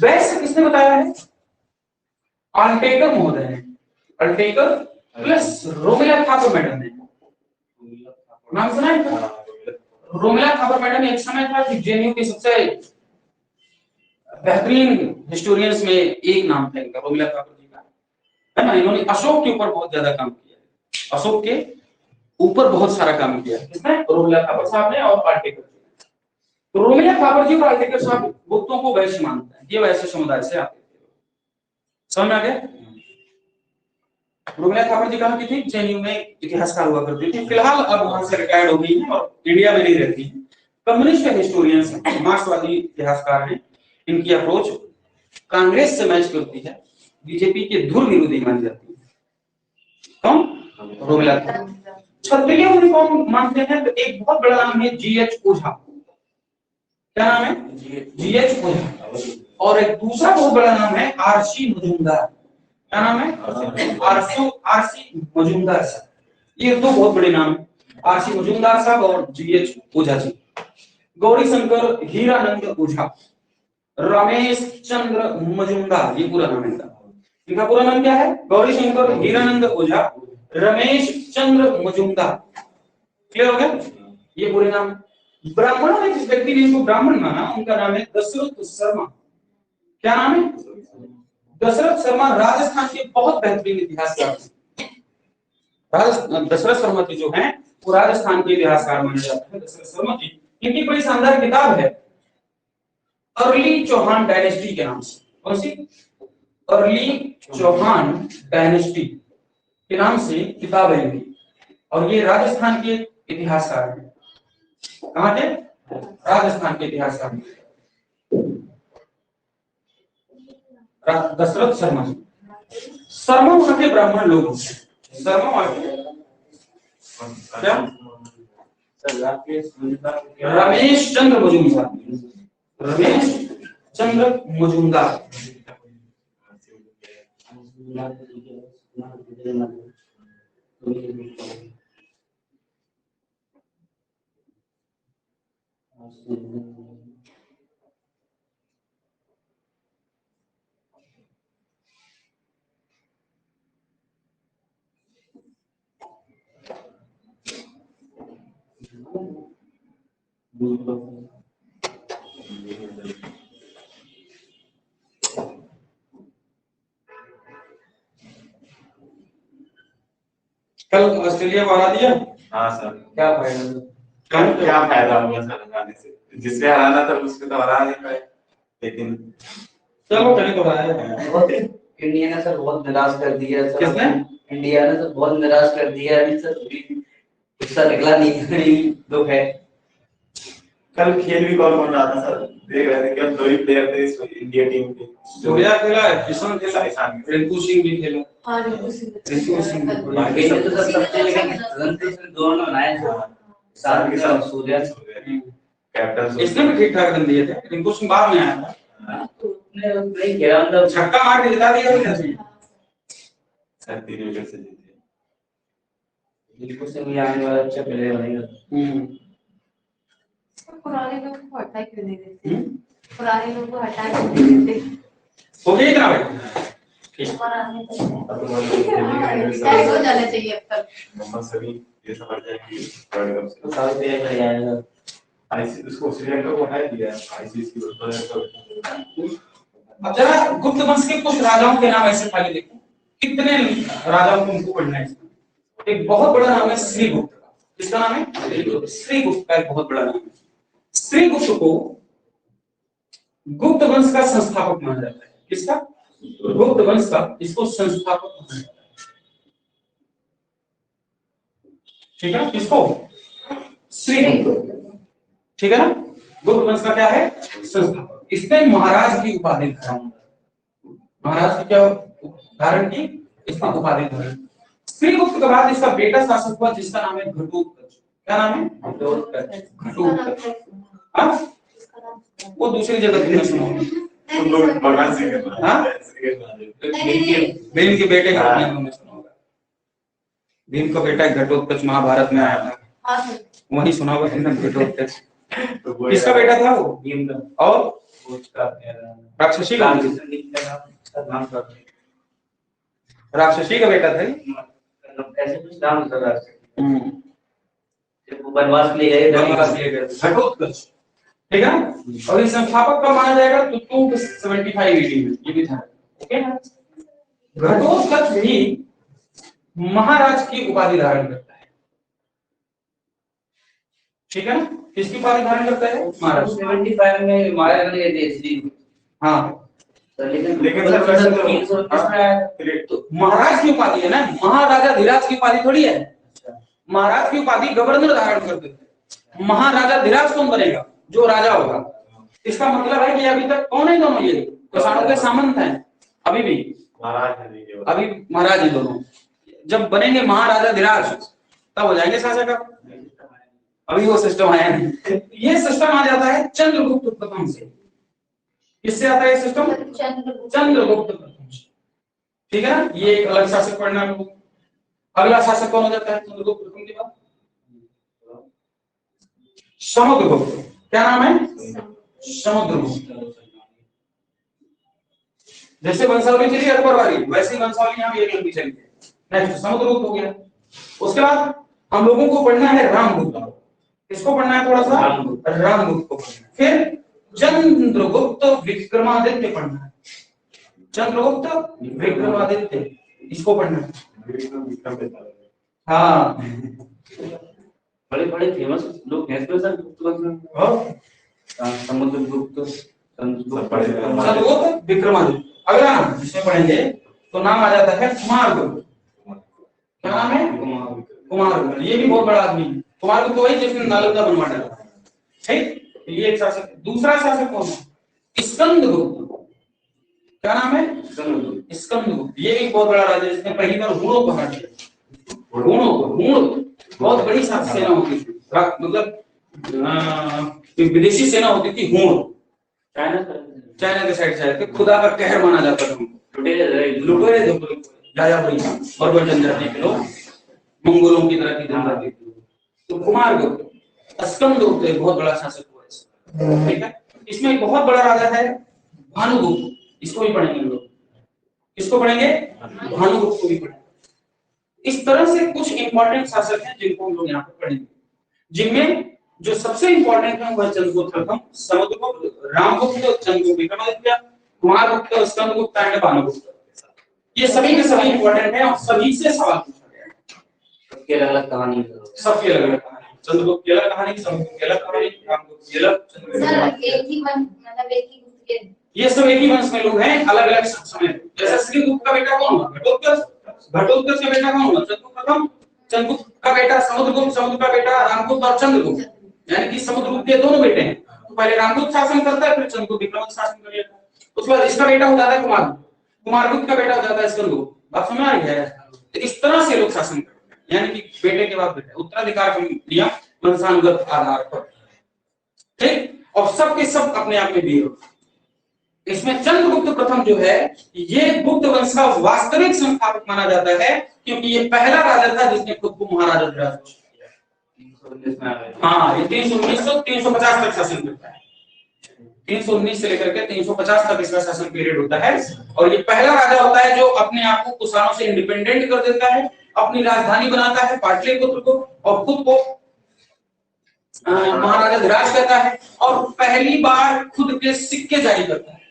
Speaker 1: वैसे किसने बताया है? अल्टेकर महोदय ने, अल्टेकर प्लस रोमिला थापर मैडम ने। नाम सुना है? रोमिला थापर मैडम एक समय था कि जेएनयू के सबसे बेहतरीन हिस्टोरियंस में एक नाम था इनका, रोमिला थापर जी का, है ना। इन्होंने अशोक के ऊपर बहुत ज्यादा काम किया है, अशोक के ऊपर बहुत सारा काम किया है। किसने? रोमिला थापर साहब ने और अल्टेकर जी। तो रोमिला थापर जी और अल्टेकर साहब गुप्तों को वैश्य मानते हैं, ये वैश्य समुदाय से आते थे। समझ में आ गया? रोमिला थापर जी कहाँ की थी? जेएनयू में इतिहासकार हुआ करती थी, फिलहाल अब वहां से रिटायर्ड हो गई है और इंडिया में नहीं रहती है। कम्युनिस्ट हिस्टोरियंस हैं, मार्क्सवादी इतिहासकार हैं। इनकी अप्रोच कांग्रेस से मैच करती है, बीजेपी के धुर विरोधी मानी जाती है। कौन? रोमिला थापर। क्षत्रिय उन्हें कौन मानते हैं? तो एक बहुत बड़ा नाम है जीएच ओझा। क्या नाम है? जीएच ओझा। और एक दूसरा बहुत बड़ा नाम है आरसी मजूमदार। क्या नाम है? आरसी मजूमदार साहब। ये दो बहुत बड़े नाम है, आरसी मजूमदार साहब और जीएच ओझा जी। गौरी शंकर हीरानंद ओझा, रमेश चंद्र मजूमदार, ये पूरा नाम है इनका। इनका पूरा नाम क्या है? गौरी शंकर हीरानंद ओझा, रमेश चंद्र मजूमदार। क्लियर हो गया? ये पूरे नाम। ब्राह्मणों में जिस व्यक्ति ने इनको ब्राह्मण माना उनका नाम है दशरथ शर्मा। क्या नाम है? दशरथ शर्मा राजस्थान के बहुत बेहतरीन इतिहासकार। दशरथ शर्मा जी जो हैं वो राजस्थान के इतिहासकार माने जाते हैं। दशरथ शर्मा जी, इनकी बड़ी शानदार किताब है अर्ली चौहान डायनेस्टी के नाम से। कौन सी? अर्ली चौहान डायनेस्टी के नाम से किताब है इनकी, और ये राजस्थान के इतिहासकार हैं। कहाँ के? राजस्थान के इतिहासकार। दशरथ शर्मा। शर्मा वहां के ब्राह्मण लोग हैं। शर्मा वहां के क्या? रमेश चंद्र मजूमदार। रमेश चंद्र मजूमदार। कल ऑस्ट्रेलिया को हरा दिया।
Speaker 2: हाँ सर।
Speaker 1: क्या फायदा?
Speaker 2: क्या फायदा होगा सर हराने से? जिससे हराना था उसको तो हरा नहीं पाए, लेकिन
Speaker 1: चलो कहीं तो हराया।
Speaker 5: इंडिया ने सर बहुत निराश कर दिया सर।
Speaker 1: किसने?
Speaker 5: इंडिया ने सर बहुत निराश कर दिया अभी सर, गुस्सा निकला नहीं दुख है।
Speaker 2: कल खेल भी कौन कौन रहा था सर, देख रहे थे कि हम 2 ही प्लेयर थे इस इंडिया टीम के।
Speaker 1: सूर्या खेला है, किशन खेला है,
Speaker 2: ईशान
Speaker 1: रिंकू सिंह भी खेला।
Speaker 4: हाँ रिंकू सिंह
Speaker 1: रिंकू सिंह
Speaker 5: बाकी ने तो सर सबसे लेकिन रन तो सिर्फ दोनों बनाए थे, ईशान के साथ सूर्या।
Speaker 2: कैप्टन
Speaker 1: इसने भी ठीक ठाक रन दिए थे, रिंकू सिंह बाद में आया था,
Speaker 5: तो उसने नहीं खेला, मतलब
Speaker 1: छक्का मार के जिता दिया था।
Speaker 2: सर 3 विकेट से जीते।
Speaker 5: रिंकू सिंह भी आने वाला अच्छा प्लेयर बनेगा।
Speaker 4: पुराने लोग को हटा क्यों नहीं देते, पुराने लोग को हटा क्यों नहीं देते,
Speaker 1: हो गया ना भाई, ठीक।
Speaker 4: पुराने तो
Speaker 2: अब तो मतलब
Speaker 4: रिटायर हो जाना चाहिए अब तक।
Speaker 2: मोहम्मद समी ये समझ जाएंगे वर्ल्ड कप
Speaker 5: तो
Speaker 2: से।
Speaker 5: साउथ प्लेयर कर जाएगा।
Speaker 2: आईसी उसको श्रीलंका को हटा दिया, आईसीसी की तो
Speaker 1: अब जरा गुप्त वंश के कुछ राजाओं के नाम ऐसे खाली देखो, कितने राजाओं को उनको पढ़ना है। एक बहुत बड़ा नाम है श्रीगुप्त का। किसका नाम है? श्रीगुप्त का एक बहुत बड़ा नाम है। श्रीगुप्त को गुप्त वंश का संस्थापक माना जाता है। किसका? गुप्त वंश का, इसको संस्थापक माना जाता है। ठीक है, किसको? श्रीगुप्त, ठीक है ना। गुप्त वंश का क्या है? संस्थापक। इसने महाराज की उपाधि धारण, महाराज की क्या धारण की? इसने उपाधि धारण। श्रीगुप्त के बाद इसका बेटा शासक हुआ जिसका नाम है घटोत्कच। क्या नाम है? घटोत्कच। हाँ, वो दूसरी जगह तुमने सुना होगा।
Speaker 2: तुम लोग भगवान सिंह के
Speaker 1: हाँ? भीम के बेटे का नाम तुमने सुना होगा। भीम का बेटा घटोत्कच महाभारत में आया था,
Speaker 4: हाँ सर,
Speaker 1: वही सुना होगा तुमने घटोत्कच।
Speaker 2: तो वो
Speaker 1: किसका बेटा था वो?
Speaker 5: भीम का
Speaker 1: और
Speaker 5: उसका
Speaker 1: राक्षसी का
Speaker 5: नाम था,
Speaker 1: राक्षसी का बेटा था ये?
Speaker 5: ऐसे कुछ नाम था राष्ट्र।
Speaker 1: हम्म,
Speaker 5: जब वो वनवास ले गए
Speaker 1: वनवास लिए गए थे, घटोत्कच। ठीक है, और इस संस्थापक का माना जाएगा तो 275 AD में, ये भी था। ओके, घटोत्कच भी महाराज की उपाधि धारण करता है। ठीक है ना, किसकी उपाधि धारण करता है? महाराज।
Speaker 5: 75 में मारे गए थे इसलिए।
Speaker 1: हाँ,
Speaker 2: लेकिन सर वैसे तो
Speaker 5: 321 में आया था।
Speaker 1: तो महाराज की उपाधि है ना, महाराजा धीराज की उपाधि थोड़ी है। महाराज की उपाधि गवर्नर धारण करते थे। महाराजा धीराज कौन बनेगा? जो राजा होगा। इसका मतलब है कि अभी तक कौन है दोनों? ये किसानों के सामंत हैं अभी भी,
Speaker 2: महाराज है नहीं,
Speaker 1: अभी महाराज ही दोनों। जब बनेंगे महाराजा धीराज तब हो जाएंगे शासक। अभी वो सिस्टम आया नहीं। ये सिस्टम आ जाता है चंद्रगुप्त प्रथम से। किससे आता है ये सिस्टम? चंद्रगुप्त प्रथम से। ठीक है ना, ये एक अलग शासक पढ़ना है लोगों को। अगला शासक कौन हो जाता है चंद्रगुप्त प्रथम के बाद? समुद्रगुप्त। क्या नाम है? समुद्रगुप्त। जैसे वंशावली चली अकबर वाली, वैसी वंशावली यहाँ भी एक लंबी चली है। नेक्स्ट समुद्रगुप्त हो गया। उसके बाद हम लोगों को पढ़ना है रामगुप्त। किसको पढ़ना है? थोड़ा सा रामगुप्त को पढ़ना है। फिर चंद्रगुप्त विक्रमादित्य पढ़ना है। चंद्रगुप्त विक्रमादित्य, इसको पढ़ना है। हाँ,
Speaker 5: बड़े बड़े फेमस लोग हैं इसमें सर, समुद्रगुप्त,
Speaker 1: चंद्रगुप्त विक्रमादित्य। अगला नाम जिसमें पढ़ेंगे तो नाम आ जाता है कुमारगुप्त। क्या नाम है? कुमारगुप्त। ये भी बहुत बड़ा आदमी है। कुमारगुप्त वही जिसने नालंदा बनवा डाला। ठीक, ये एक शासक। दूसरा शासक कौन है? स्कंदगुप्त। क्या नाम है? स्कंदगुप्त। ये भी बहुत बड़ा राजा जिसने पहली बार हुणों को हरा दिया। हुण बहुत बड़ी सेना होती थी, मतलब विदेशी सेना होती थी। हुण चाइना के साइड से आए थे, खुदा का कहर माना जाता था। लुटेरे राजा बड़ी और वह जनजाति के लोग मंगोलों की तरह की जनजाति। तो कुमारगुप्त, स्कंदगुप्त एक बहुत बड़ा शासक हुआ। ठीक है, इसमें एक बहुत बड़ा राजा है भानुगुप्त। इसको भी पढ़ेंगे हम लोग। किसको पढ़ेंगे? भानुगुप्त को भी पढ़ेंगे। इस तरह से कुछ इंपॉर्टेंट शासक हैं जिनको हम लोग यहाँ पर पढ़ेंगे, जिनमें जो सबसे इंपॉर्टेंट है वह चंद्रगुप्त प्रथम, समुद्रगुप्त, रामगुप्त, चंद्रगुप्त विक्रमादित्य, कुमारगुप्त, स्कंदगुप्त एंड भानुगुप्त। ये सभी के सभी इंपॉर्टेंट हैं और सभी से सवाल पूछा गया है।
Speaker 5: सबकी अलग-अलग कहानी है।
Speaker 1: सबकी अलग-अलग कहानी। चंद्रगुप्त की अलग कहानी, समुद्रगुप्त की अलग कहानी, रामगुप्त की अलग, चंद्रगुप्त
Speaker 4: सर एक ही मतलब एक ही गुप्त के,
Speaker 1: ये सब एक ही वंश में लोग हैं, अलग अलग समय। जैसे श्रीगुप्त का बेटा कौन हुआ? घटोत्कच। घटोत्कच का बेटा कौन हुआ? चंद्रगुप्त प्रथम। चंद्रगुप्त का बेटा समुद्रगुप्त। समुद्र का बेटा रामगुप्त और चंद्रगुप्त। यानी कि समुद्रगुप्त के दोनों बेटे हैं। तो पहले रामगुप्त शासन करता है, फिर चंद्रगुप्त विक्रमादित्य शासन कर लेता है। उसके बाद इसका बेटा हो जाता है कुमारगुप्त, कुमारगुप्त का बेटा हो जाता है स्कंदगुप्त। बात समझ आ रही है? तो इस तरह से लोग शासन करते हैं, यानी कि बेटे के बाद बेटा, उत्तराधिकार का नियम वंशानुगत आधार पर। ठीक, और सब के सब अपने आप में वीर। इसमें चंद्रगुप्त प्रथम जो है ये गुप्त वंश का वास्तविक संस्थापक माना जाता है, क्योंकि ये पहला राजा था जिसने खुद को महाराजा विराज किया। हाँ, ये 319 तक शासन करता है। 319 से लेकर के 350 तक इसका शासन पीरियड होता है। और ये पहला राजा होता है जो अपने आप को कुषाणों से इंडिपेंडेंट कर देता है, अपनी राजधानी बनाता है पाटलिपुत्र को, और खुद को महाराजा धीराज कहता है, और पहली बार खुद के सिक्के जारी करता है।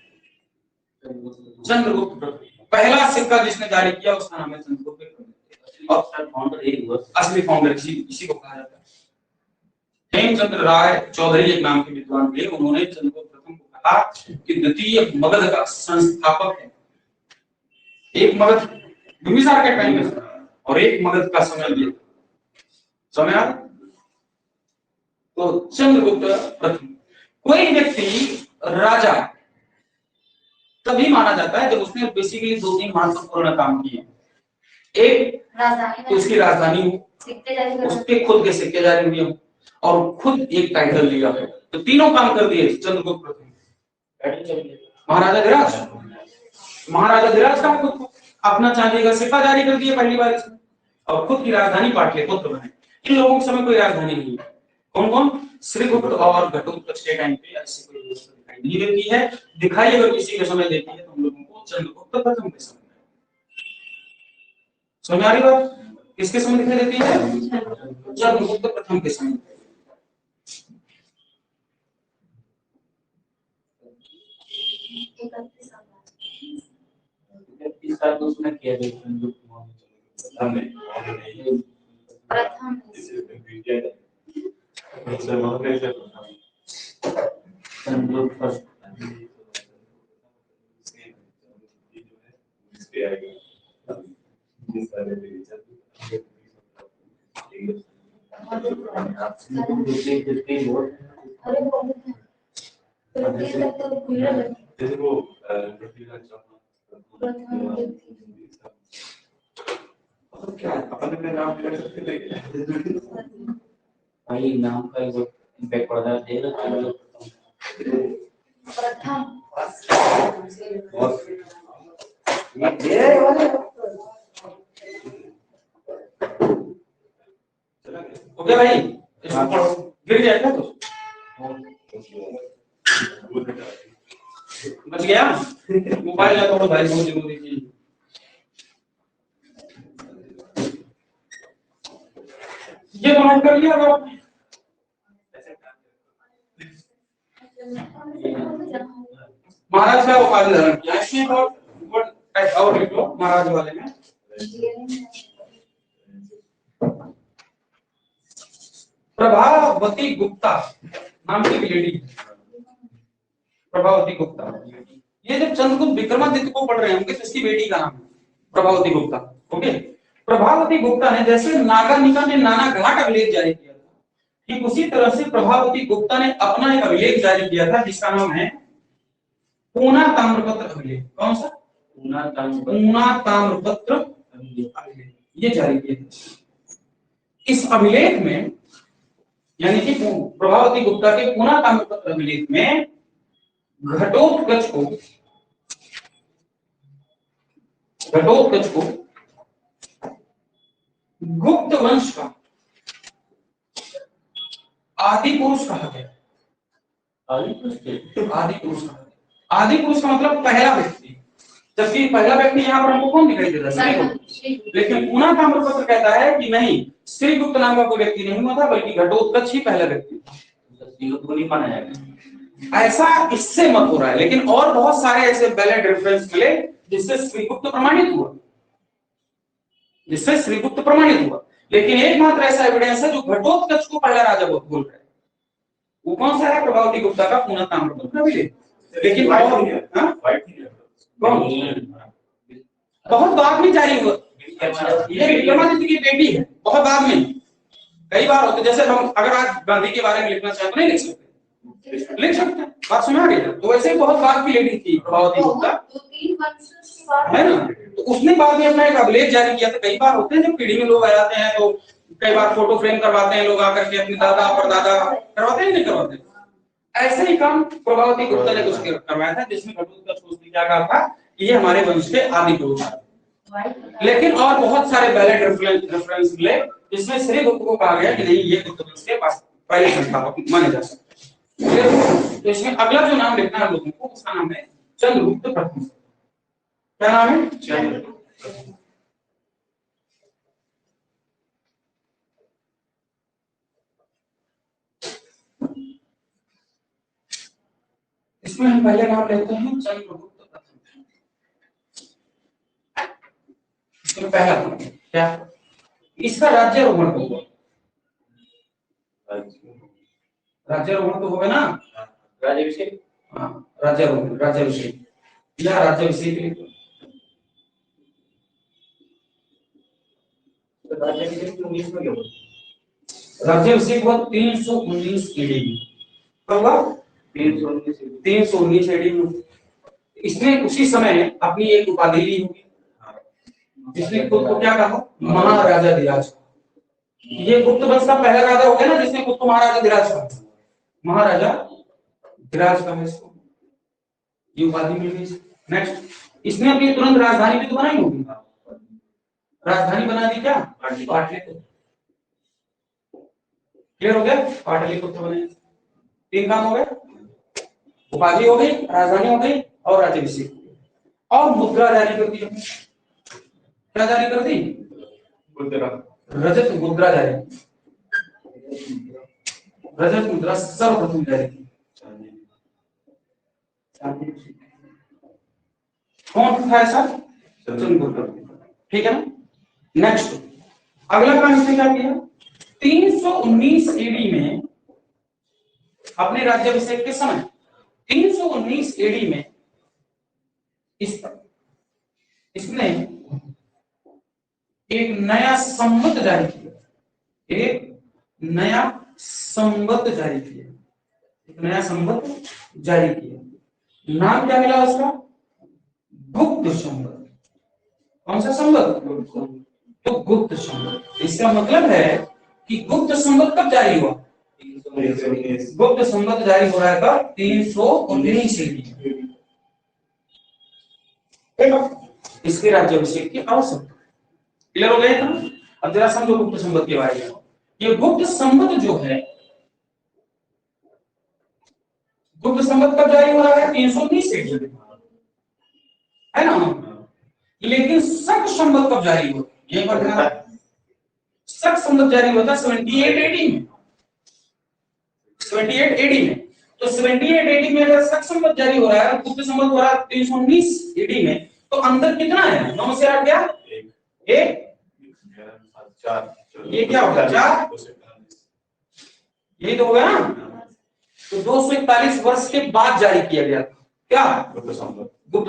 Speaker 1: चंद्रगुप्त पहला सिक्का जिसने जारी किया उसका नाम है चंद्रगुप्त। और फाउंडर एक हुआ, असली फाउंडर इसी को कहा जाता है। हेमचंद्र राय चौधरी एक नाम के विद्वान थे, उन्होंने चंद्रगुप्त प्रथम को कहा कि द्वितीय मगध का संस्थापक है। एक मगध बिंबिसार के टाइम में और एक मगध का समय लिया, समय आ। तो चंद्रगुप्त प्रथम, कोई व्यक्ति राजा तभी माना जाता है जब उसने बेसिकली 2-3 महत्वपूर्ण काम किए। एक, तो उसकी राजधानी हो, उसके खुद के सिक्के जारी हुए हो, और खुद एक टाइटल लिया हो। तो तीनों काम कर दिए चंद्रगुप्त प्रथम। महाराजा धीराज, महाराजा धीराज का खुद को अपना चांदी का सिक्का जारी कर दिया पहली बार इसमें, और खुद की राजधानी पाटलिपुत्र बनाई। इन लोगों के समय कोई राजधानी नहीं है। कौन कौन? श्रीगुप्त और घटोत्कच के टाइम पे ऐसी कोई व्यवस्था नहीं देती है। दिखाई अगर किसी के समय देती है तो हम लोगों को चंद्रगुप्त प्रथम के समय समझ आ रही बात? किसके समय दिखाई देती है? चंद्रगुप्त प्रथम के समय।
Speaker 2: जैसे वो क्या अपने नाम ले सकते हैं,
Speaker 5: भाई नाम का जो इम्पैक्ट पड़ता है
Speaker 4: प्रथम।
Speaker 1: ओके भाई, इसको पढ़ो, गिर जाएगा तो बच गया। मोबाइल ना पढ़ो भाई, बहुत जरूरी चीज। ये नोट कर लिया आपने? महाराज का उपाधि धारण किया इसमें, और लिख लो महाराज वाले में। प्रभावती गुप्ता नाम की लेडी, प्रभावती गुप्ता। ये जब चंद्रगुप्त विक्रमादित्य को पढ़ रहे होंगे तो इसकी बेटी का नाम है प्रभावती गुप्ता। ओके, प्रभावती गुप्ता ने जैसे नागार्जुन ने नाना घाट अभिलेख जारी किया था, ठीक उसी तरह से प्रभावती गुप्ता ने अपना एक अभिलेख जारी किया था जिसका नाम है पूना ताम्रपत्र अभिलेख। कौन सा? पूना ताम्रपत्र अभिलेख, ये जारी किया था। इस अभिलेख में यानी कि प्रभावती गुप्ता के पूना ताम्रपत्र अभिलेख में घटोत्कच को गुप्त वंश का आदि पुरुष कहा गया। आदि पुरुष कहा गया। आदि पुरुष का मतलब पहला व्यक्ति, जबकि पहला व्यक्ति यहाँ पर हमको कौन दिखाई दे रहा है? लेकिन पूना ताम्रपत्र कहता है कि नहीं, श्रीगुप्त नाम का कोई व्यक्ति नहीं हुआ था, बल्कि घटोत्कच ही पहला व्यक्ति था। श्रीगुप्त को नहीं माना जाएगा ऐसा इससे मत हो रहा है, लेकिन और बहुत सारे ऐसे वैलिड रेफरेंस मिले जिससे श्रीगुप्त प्रमाणित हुआ, लेकिन एकमात्र ऐसा एविडेंस है जो घटोत्कच को पहला राजा बोल रहा है। वो कौन सा है? प्रभावती गुप्ता का पूना ताम्रपत्र अभिलेख। लेकिन बहुत बाद में जारी हुआ, ये विक्रमादित्य की बेटी है, बहुत बाद में कई बार होते, जैसे हम अगर आज गांधी के बारे में लिखना चाहें तो नहीं लिख सकते, लिख सकते हैं, बात समझ आ गई। तो वैसे ही बहुत बार की लेडी थी प्रभावती गुप्ता,
Speaker 4: 2-3 वर्ष उसके बाद
Speaker 1: है ना, तो उसने बाद में अपना एक अभिलेख जारी किया था। कई बार होते हैं जब पीढ़ी में लोग आ जाते हैं तो कई बार फोटो फ्रेम करवाते हैं लोग आकर के, अपने दादा परदादा करवाते हैं नहीं करवाते, ऐसे ही काम प्रभावती गुप्ता ने कुछ करवाया था, जिसमें घटोत्कच ने क्या कहा था कि ये हमारे वंश के आदि पुरुष हैं। लेकिन और बहुत सारे बैलेट रेफरेंस मिले जिसमें श्रीगुप्त को कहा गया कि नहीं ये गुप्त वंश के पास पहले संस्थापक माने जा सकते हैं। तो इसमें अगला जो नाम लिखना है लोगों को, उसका नाम है चंद्रगुप्त प्रथम। क्या नाम है? चंद्रगुप्त। इसमें हम पहले नाम लेते हैं चंद्रगुप्त प्रथम। इसमें पहला नाम क्या? इसका राज्यारोहण कब हुआ? राज्यारोहण तो होगा ना,
Speaker 5: राज्याभिषेक।
Speaker 1: हाँ, राज्यारोहण, राज्याभिषेक या राज्याभिषेक।
Speaker 5: राज्याभिषेक 19 में हुआ।
Speaker 1: राज्याभिषेक हुआ 319 ईडी में। कब हुआ? 319 ईडी में। इसने उसी समय अपनी एक उपाधि ली होगी, जिसने खुद को क्या कहा? महाराजा धीराज। ये गुप्त वंश का पहला राजा हो गया ना जिसने खुद को महाराजा धीराज कहा। महाराजा धीराज का है इसको, ये उपाधि मिल गई। नेक्स्ट, इसने अपनी तुरंत राजधानी भी तो बनाई होगी। राजधानी बना दी क्या? पाटलिपुत्र। क्लियर हो गया? पाटलिपुत्र बने। 3 काम हो गए, उपाधि हो गई, राजधानी हो गई और राज्याभिषेक। और मुद्रा जारी कर दी। क्या जारी कर दी?
Speaker 2: मुद्रा,
Speaker 1: रजत मुद्रा जारी। रजत मुद्रा सर्वप्रथम जारी की। कौन था ऐसा? चंद्रगुप्त। ठीक है ना। नेक्स्ट, अगला काम इसने क्या किया? 319 ईडी में अपने राज्याभिषेक के समय 319 ईडी में इसने एक नया संवत जारी किया। एक नया संवत जारी किया। एक नया संवत जारी किया। नाम क्या मिला उसका? गुप्त संवत। कौन सा संवत? तो गुप्त संवत। इसका मतलब है कि गुप्त संवत कब जारी हुआ? गुप्त संवत जारी हो रहा है कब? 319 ईडी। इसके राज्याभिषेक की आवश्यकता। क्लियर हो गया था? अब जरा समझो गुप्त संवत के बारे में। ये गुप्त संवत जो है, गुप्त संवत कब जारी हो रहा है? 319 ईडी, है ना। लेकिन शक संवत कब जारी होता है? यही पर शक संवत जारी होता है 78 एडी में। 78 एडी में। तो 78 एडी में अगर शक संवत जारी हो रहा है, गुप्त संवत हो रहा है 319 एडी में, तो अंदर कितना है? 9 से 8 क्या? 1 4। ये क्या होगा? 4। यही तो होगा ना। तो 241 वर्ष के बाद जारी किया गया था क्या? गुप्त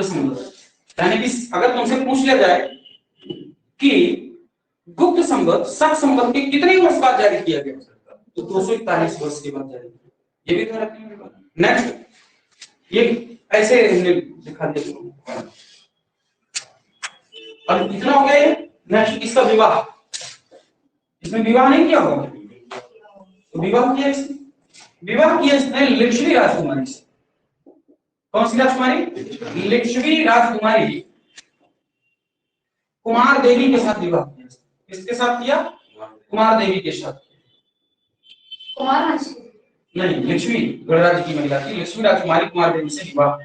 Speaker 1: संवत। यानी कि अगर तुमसे पूछ लिया जाए कि गुप्त संवत शक संवत के कितने वर्ष बाद जारी किया गया, तो 241 वर्ष के बाद जारी किया। ये भी ध्यान रखना। नेक्स्ट, ये ऐसे दिखा दिया। अब कितना हो गया? नेक्स्ट, इसका विवाह। इसमें विवाह नहीं किया होगा, तो विवाह किया इसने। विवाह किया इसने लिच्छवी राजकुमारी से। कौन सी राजकुमारी? लिच्छवी राजकुमारी कुमार देवी के साथ विवाह किया। किसके साथ किया? कुमार देवी के साथ।
Speaker 4: कुमार
Speaker 1: नहीं, लिच्छवी गणराज्य की महिला थी। लिच्छवी राजकुमारी कुमार देवी से विवाह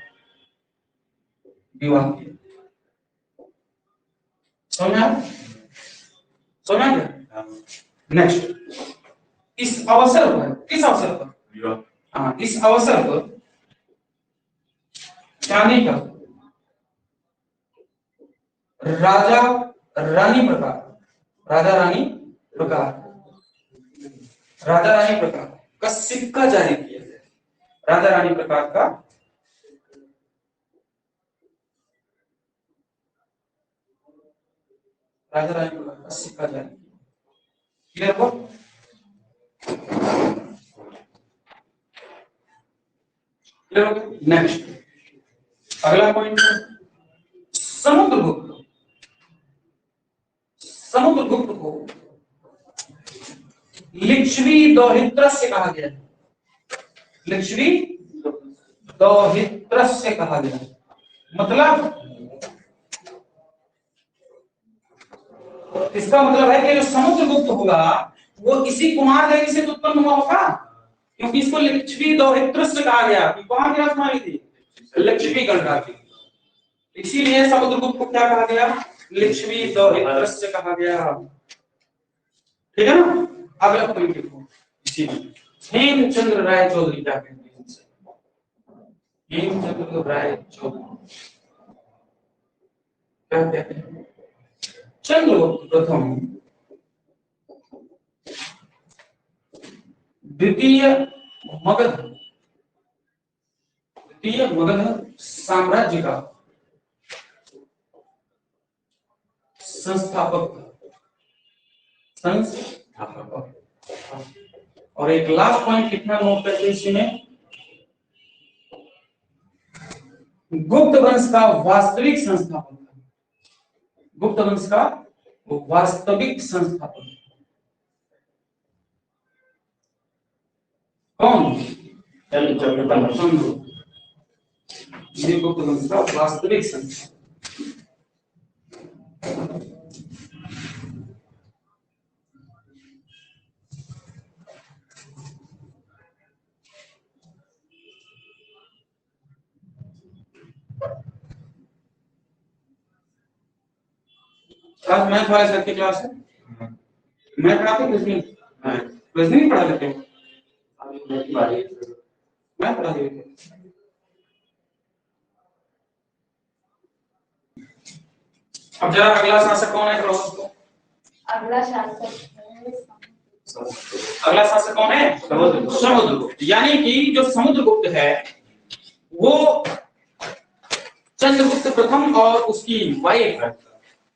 Speaker 1: किया। समझ गया? नेक्स्ट, इस अवसर पर, किस अवसर पर? हाँ, इस अवसर पर चांदी का राजा रानी प्रकार, राजा रानी प्रकार का सिक्का जारी किया गया। राजा रानी प्रकार का सिक्का जारी किया। क्लियर हो? नेक्स्ट अगला पॉइंट समुद्रगुप्त। समुद्रगुप्त को लिच्छवी दौहित्रस्य कहा गया है। लिच्छवी दौहित्रस्य कहा गया है। मतलब इसका मतलब है कि जो समुद्रगुप्त होगा वो इसी कुमार देवी से उत्पन्न हुआ होगा, क्योंकि इसको लिच्छवी दौहित्रस्य कहा गया कि कहां की राजकुमारी थी, लिच्छवी गणका की। इसीलिए समुद्रगुप्त को क्या कहा गया, लिच्छवी दौहित्रस्य कहा गया। ठीक है ना। अगला पॉइंट देखो, हेमचंद्र राय चौधरी क्या कहते हैं इनसे? हेमचंद्र राय चौधरी क्या कहते हैं? चंद्रगुप्त प्रथम द्वितीय मगध साम्राज्य का संस्थापक। और एक लास्ट पॉइंट कितना नोट करते हैं इसमें, गुप्त वंश का वास्तविक संस्थापक। गुप्त वंश का वास्तविक संस्थापक कौन? चंद्रगुप्त। ये गुप्त वंश का वास्तविक संस्थापक। आज मैथ वाले सर की क्लास है। मैथ पढ़ाते हैं रीजनिंग पढ़ा लेते हैं। मैं पढ़ा देते। अब जरा अगला शासक कौन है?
Speaker 4: अगला शासक
Speaker 1: कौन है? समुद्रगुप्त। यानी कि जो समुद्रगुप्त है वो चंद्रगुप्त प्रथम और उसकी वाइफ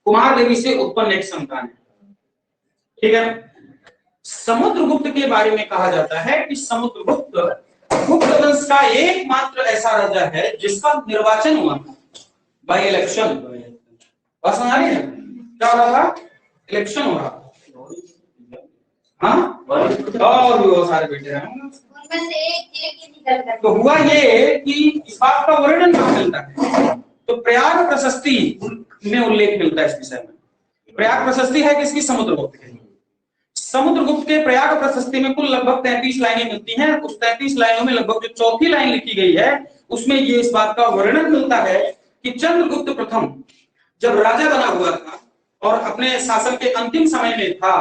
Speaker 1: कुमार देवी से उत्पन्न एक संतान है। ठीक है। समुद्रगुप्त के बारे में कहा जाता है कि समुद्रगुप्त गुप्त वंश का एकमात्र ऐसा राजा है जिसका निर्वाचन हुआ था बाय इलेक्शन। बात समझ आ रही है? क्या हो रहा था? इलेक्शन हो रहा था। हाँ, और भी बहुत सारे बेटे हैं।
Speaker 4: उनमें से एक निकल
Speaker 1: तो हुआ ये कि इस बात का वर्णन कहाँ मिलता है? तो प्रयाग प्रशस्ति में उल्लेख मिलता है इस विषय में। प्रयाग प्रशस्ति है किसकी? समुद्रगुप्त की। समुद्रगुप्त के प्रयाग प्रशस्ति में कुल लगभग 33 लाइनें मिलती हैं। उस 33 लाइनों में लगभग जो चौथी लाइन लिखी गई है उसमें ये इस बात का वर्णन मिलता है कि चंद्रगुप्त प्रथम जब राजा बना हुआ था और अपने शासन के अंतिम समय में था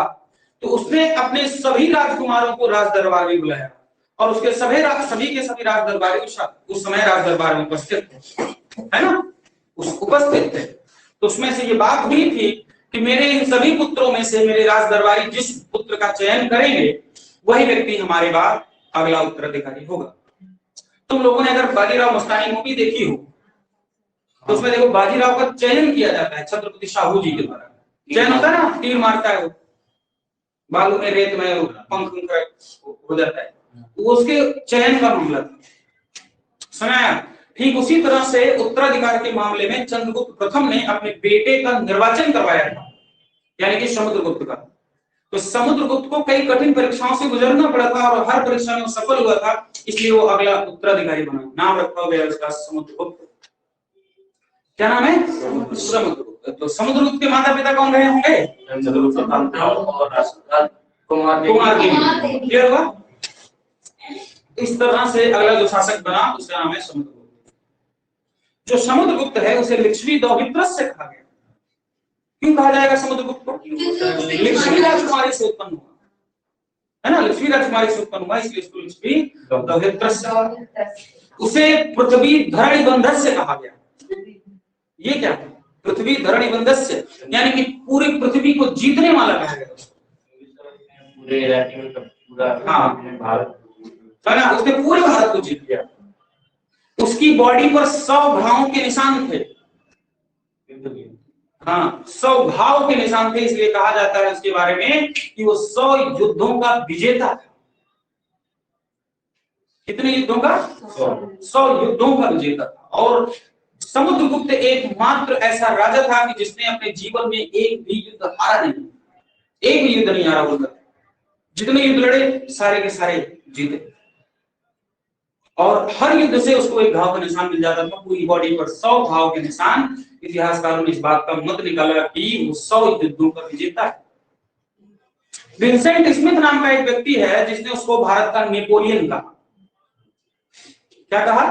Speaker 1: तो उसने अपने सभी राजकुमारों को राज दरबार में बुलाया और उसके सभी के सभी राज दरबारी उस समय राज दरबार में उपस्थित थे, है ना, उपस्थित थे। तो उसमें से ये बात हुई थी कि मेरे इन सभी पुत्रों में से मेरे राज दरबारी जिस पुत्र का चयन करेंगे वही व्यक्ति हमारे बाद अगला उत्तराधिकारी होगा। तुम लोगों ने अगर बाजीराव मस्तानी मूवी देखी हो तो उसमें देखो बाजीराव का चयन किया जाता है छत्रपति शाहू जी के द्वारा। चयन होता है ना, तीर मारता है वो बालू में रेत में पंख हो जाता है, तो उसके चयन का मामला था। सुना? ठीक उसी तरह से उत्तराधिकार के मामले में चंद्रगुप्त प्रथम ने अपने बेटे का निर्वाचन करवाया था, यानी कि समुद्रगुप्त का। तो समुद्रगुप्त को कई कठिन परीक्षाओं से गुजरना पड़ा था और हर परीक्षा में सफल हुआ था, इसलिए वो अगला उत्तराधिकारी बना। नाम रखा गया उसका समुद्रगुप्त। क्या नाम है? समुद्रगुप्त। तो समुद्रगुप्त के माता पिता कौन रहे होंगे? कुमार देवी। क्लियर हुआ? इस तरह से अगला जो शासक बना उसका नाम है समुद्रगुप्त। जो समुद्रगुप्त है उसे लिच्छवी दौहित्रस्य कहा गया। क्यों कहा जाएगा समुद्रगुप्त को? लिच्छवी राजकुमारी से उत्पन्न हुआ, है ना, लिच्छवी राजकुमारी से उत्पन्न हुआ, इसलिए इसको लिच्छवी दौहित्रस्य। उसे पृथ्वी धरणी बंधस्य कहा गया। ये क्या है? पृथ्वी धरणी बंधस्य, यानी कि पूरी पृथ्वी को जीतने वाला कहा गया। हाँ, भारत, है ना, उसने पूरे भारत को जीत लिया। उसकी बॉडी पर 100 घावों के निशान थे। हाँ, 100 घाव के निशान थे, इसलिए कहा जाता है उसके बारे में कि वो 100 युद्धों का विजेता था। कितने युद्धों का? 100 युद्धों का विजेता था। और समुद्रगुप्त एकमात्र ऐसा राजा था कि जिसने अपने जीवन में एक भी युद्ध हारा नहीं, एक भी युद्ध नहीं हारा बोलता। जितने युद्ध लड़े सारे के सारे जीते, और हर युद्ध से उसको एक घाव का निशान मिल जाता था। पूरी बॉडी पर 100 घाव के निशान। इतिहासकारों ने इस बात का मत निकाला कि वो 100 युद्धों का विजेता है। विंसेंट स्मिथ नाम का एक व्यक्ति है जिसने उसको भारत का नेपोलियन कहा। क्या कहा?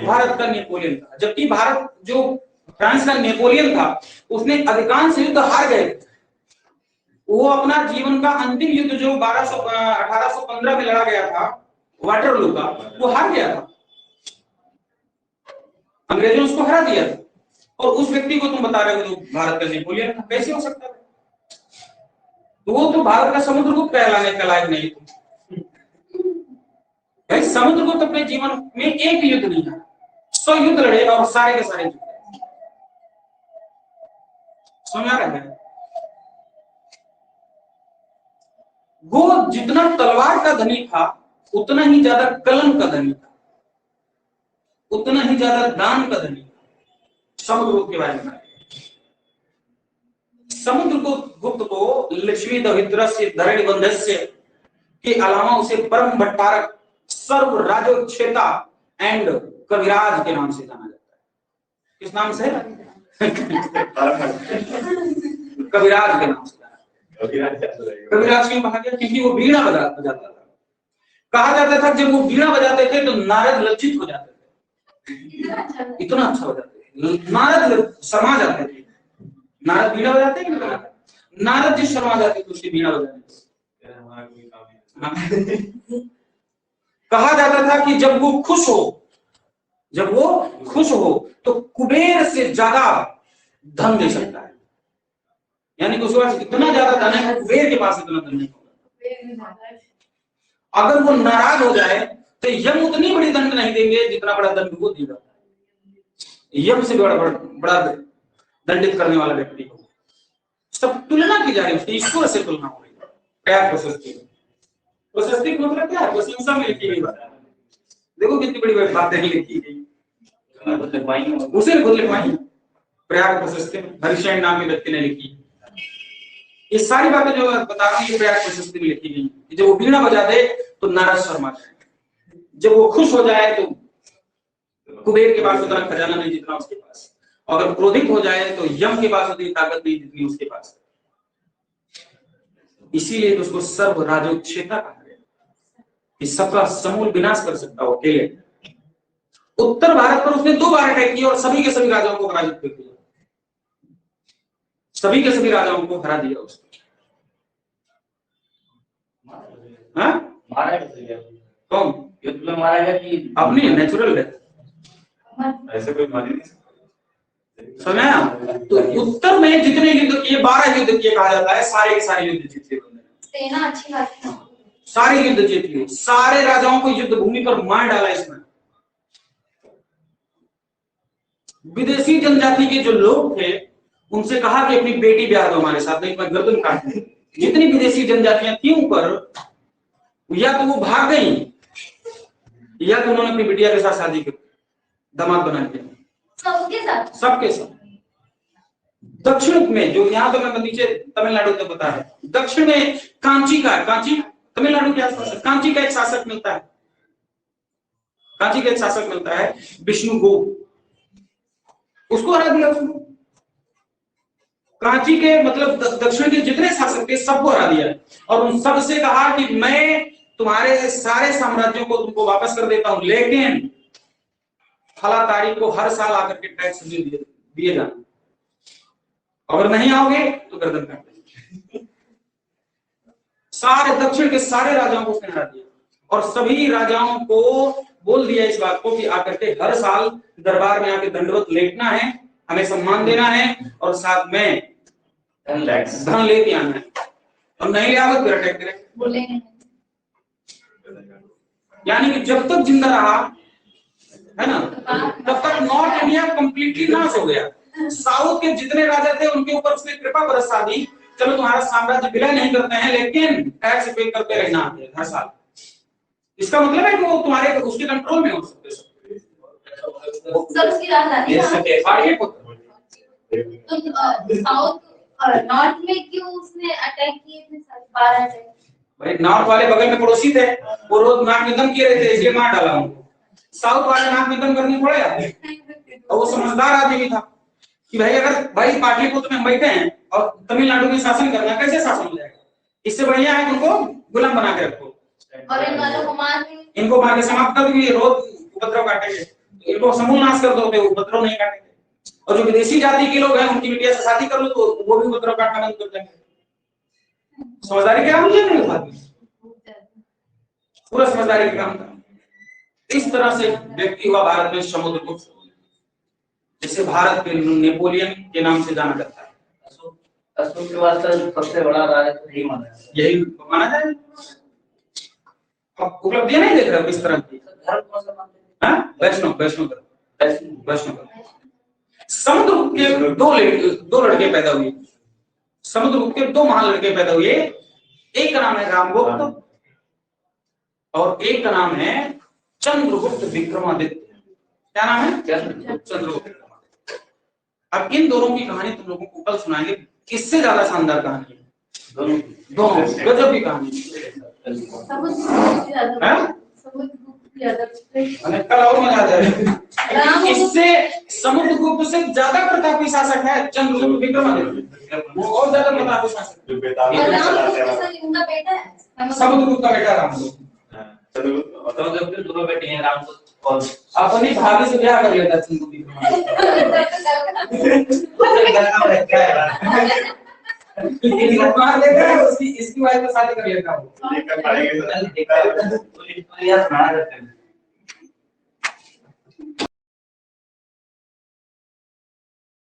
Speaker 1: भारत का नेपोलियन कहा। जबकि भारत जो फ्रांस का नेपोलियन था उसने अधिकांश युद्ध हार गए। वो अपना जीवन का अंतिम युद्ध जो 1815 में लड़ा गया था वाटरलू का, वो हार गया था। अंग्रेजों ने उसको हरा दिया था। और उस व्यक्ति को तुम बता रहे हो तो भारत का नेपोलियन था, कैसे हो सकता है? तो वो तो भारत का समुद्रगुप्त कहलाने का लायक नहीं था। भाई समुद्रगुप्त अपने जीवन में एक युद्ध नहीं हारा, 100 युद्ध लड़े और सारे के सारे जीते। समझ आ रहा है? वो जितना तलवार का धनी था उतना ही ज्यादा कलम का धनी था, उतना ही ज्यादा दान का धनी था। समुद्रगुप्त के बारे में समुद्रगुप्त को लक्ष्मी दरिद्रस्य धरणिबंधस्य के अलावा उसे परम भट्टारक, सर्व राजोच्छेता एंड कविराज के नाम से जाना जाता है। किस नाम से? कविराज के नाम से जाना। कविराज क्यों कहा गया? क्योंकि वो वीणा बजाता था। कहा जाता था जब वो वीणा बजाते थे तो नारद लज्जित हो जाते थे, इतना अच्छा बजाते थे। नारद शर्मा जाते थे। नारद वीणा बजाते हैं कि नारद जी शर्मा जाते थे उसकी वीणा बजाने से। कहा जाता था कि जब वो खुश हो तो कुबेर से ज्यादा धन दे सकता है। यानी कि उसके पास इतना ज्यादा धन है, कुबेर के पास इतना धन नहीं होगा। अगर वो नाराज हो जाए तो यम उतनी बड़ी दंड नहीं देंगे जितना बड़ा दंड वो देगा। यम से बड़ा दंडित करने वाला व्यक्ति को सब तुलना की जा रही है, उसकी ईश्वर से तुलना हो रही है। क्या प्रशस्ति? प्रशस्ति का मतलब क्या है? प्रशंसा में लिखी गई बात। देखो कितनी बड़ी बड़ी बातें लिखी गई, उसे खुद लिखवाई। प्रयाग प्रशस्ति हरिशयन नाम के व्यक्ति ने लिखी। ये सारी बातें जो बता रहा हूँ ये प्रयाग प्रशस्ति में लिखी गई। जब वो वीणा बजा दे तो नारद शर्मा जाए, जब वो खुश हो जाए तो कुबेर के पास उतना खजाना नहीं जितना उसके पास, अगर क्रोधित हो जाए तो यम के पास उतनी ताकत नहीं जितनी उसके पास। इसीलिए तो उसको सर्व राजोच्छेता कहा गया, कि सबका समूल विनाश कर सकता हो अकेले। उत्तर भारत पर उसने 2 बार अटैक किया और सभी के सभी राजाओं को पराजित कर दिया, सभी के सभी राजाओं को हरा दिया उसने। कौन?
Speaker 5: युद्ध में मारा गया कि
Speaker 1: अपनी नेचुरल डेथ?
Speaker 2: ऐसे कोई मार नहीं सकता।
Speaker 1: समझा? तो उत्तर में जितने युद्ध किए 12 युद्ध किए कहा जाता है, सारे के सारे युद्ध जीत लिए उन्होंने।
Speaker 4: सेना अच्छी खासी थी।
Speaker 1: सारे युद्ध जीत लिए, सारे राजाओं को युद्ध भूमि पर मार डाला इसमें। विदेशी जनजाति के जो लोग थे उनसे कहा कि अपनी बेटी ब्याह दो हमारे साथ, नहीं तो मैं गर्दन काट दूं। जितनी विदेशी जनजातियां थी ऊपर, या तो वो भाग गई या तो उन्होंने अपनी बिटिया के साथ शादी की, दामाद बना दिया।
Speaker 4: सबके साथ?
Speaker 1: सबके साथ। दक्षिण में जो यहाँ तो मैं नीचे तमिलनाडु तक बता रहा हूं, दक्षिण में कांची तमिलनाडु के आसपास कांची का एक शासक मिलता है, कांची का एक शासक मिलता है विष्णुगुप्त, उसको हरा दिया उसने। कांची के मतलब दक्षिण के जितने शासक थे सबको हरा दिया और उन सब से कहा कि मैं तुम्हारे सारे साम्राज्यों को तुमको वापस कर देता हूं, लेकिन फला तारीख को हर साल आकर के टैक्स दिए जाना, अगर नहीं आओगे तो गर्दन काट देंगे। सारे दक्षिण के सारे राजाओं को उसने हरा दिया और सभी राजाओं को बोल दिया इस बात को कि आकर के हर साल दरबार में आके दंडवत लेटना है, हमें सम्मान देना है और साथ में धन लेके आना है, और नहीं ले आओगे फिर अटैक करेंगे,
Speaker 4: बोलेंगे।
Speaker 1: यानी कि जब तक जिंदा रहा है ना तब तक नॉर्थ इंडिया कंप्लीटली नाश हो गया। साउथ के जितने राजा थे उनके ऊपर उसने कृपा बरसा दी, चलो तुम्हारा साम्राज्य विलय नहीं करते हैं लेकिन टैक्स पे करते रहना हर साल, इसका मतलब है कि वो तुम्हारे उसके कंट्रोल में हो सकते हैं।
Speaker 4: सब उसकी राजधानी
Speaker 5: ये
Speaker 4: है।
Speaker 5: सब
Speaker 1: पाटलिपुत्र।
Speaker 4: तो साउथ नॉर्थ में क्यों उसने अटैक किए थे 12 अटैक?
Speaker 1: भाई नॉर्थ वाले बगल में पड़ोसी थे, वो रोज नाक में दम किए रहे थे, इसलिए मार डाला उनको। साउथ वाले नाक में दम करने थोड़े आते, और वो समझदार आदमी भी था कि भाई अगर भाई पाटलिपुत्र में हम बैठे हैं और तमिलनाडु में शासन करना, कैसे शासन हो जाएगा? इससे बढ़िया है उनको गुलाम बना के रखो
Speaker 4: और इन वालों को मार के
Speaker 1: इनको मार के समाप्त कर दो, ये रोज उपद्रव काटेंगे, इनको समूल नाश कर दो, उपद्रव नहीं काटेंगे। और जो विदेशी जाति के लोग हैं उनकी बिटिया से शादी कर लो तो वो भी उपद्रव काटना बंद कर देंगे। समझदारी के काम नहीं है, पूरा समझदारी के काम था। इस तरह से व्यक्ति हुआ भारत में समुद्रगुप्त, जिसे भारत के नेपोलियन के नाम से जाना जाता है।
Speaker 5: अशोक के बाद सबसे बड़ा राजा तो यही माना जाता है।
Speaker 1: यही माना जाए। अब उपलब्धियां नहीं देख रहे हो किस तरह की?
Speaker 5: धर्म कौन सा मानते हैं?
Speaker 1: हाँ, वैष्णव वैष्णव वैष्णव। समुद्रगुप्त के दो लड़के पैदा हुए। समुद्रगुप्त के दो महान लड़के पैदा हुए, एक का नाम है रामगुप्त और एक का नाम है चंद्रगुप्त विक्रमादित्य। क्या नाम है? चंद्रगुप्त विक्रमादित्य। अब इन दोनों की कहानी तुम लोगों को कल सुनाएंगे, किससे ज्यादा शानदार कहानी है? दोनों गजब की कहानी। कल और मजा आ जाएगा। इससे समुद्रगुप्त से ज्यादा प्रतापी शासक है चंद्रगुप्त विक्रमादित्य, वो और ज्यादा प्रतापी शासक।
Speaker 4: उनका बेटा है
Speaker 1: समुद्रगुप्त का बेटा रामगुप्त।
Speaker 5: तो दोनों बेटे हैं रामगुप्त और
Speaker 1: अपनी भाभी से ब्याह कर लेता चंद्रगुप्त इसकी वाइफ से शादी कर लेता हूँ।
Speaker 5: तो सुनाना करते हैं।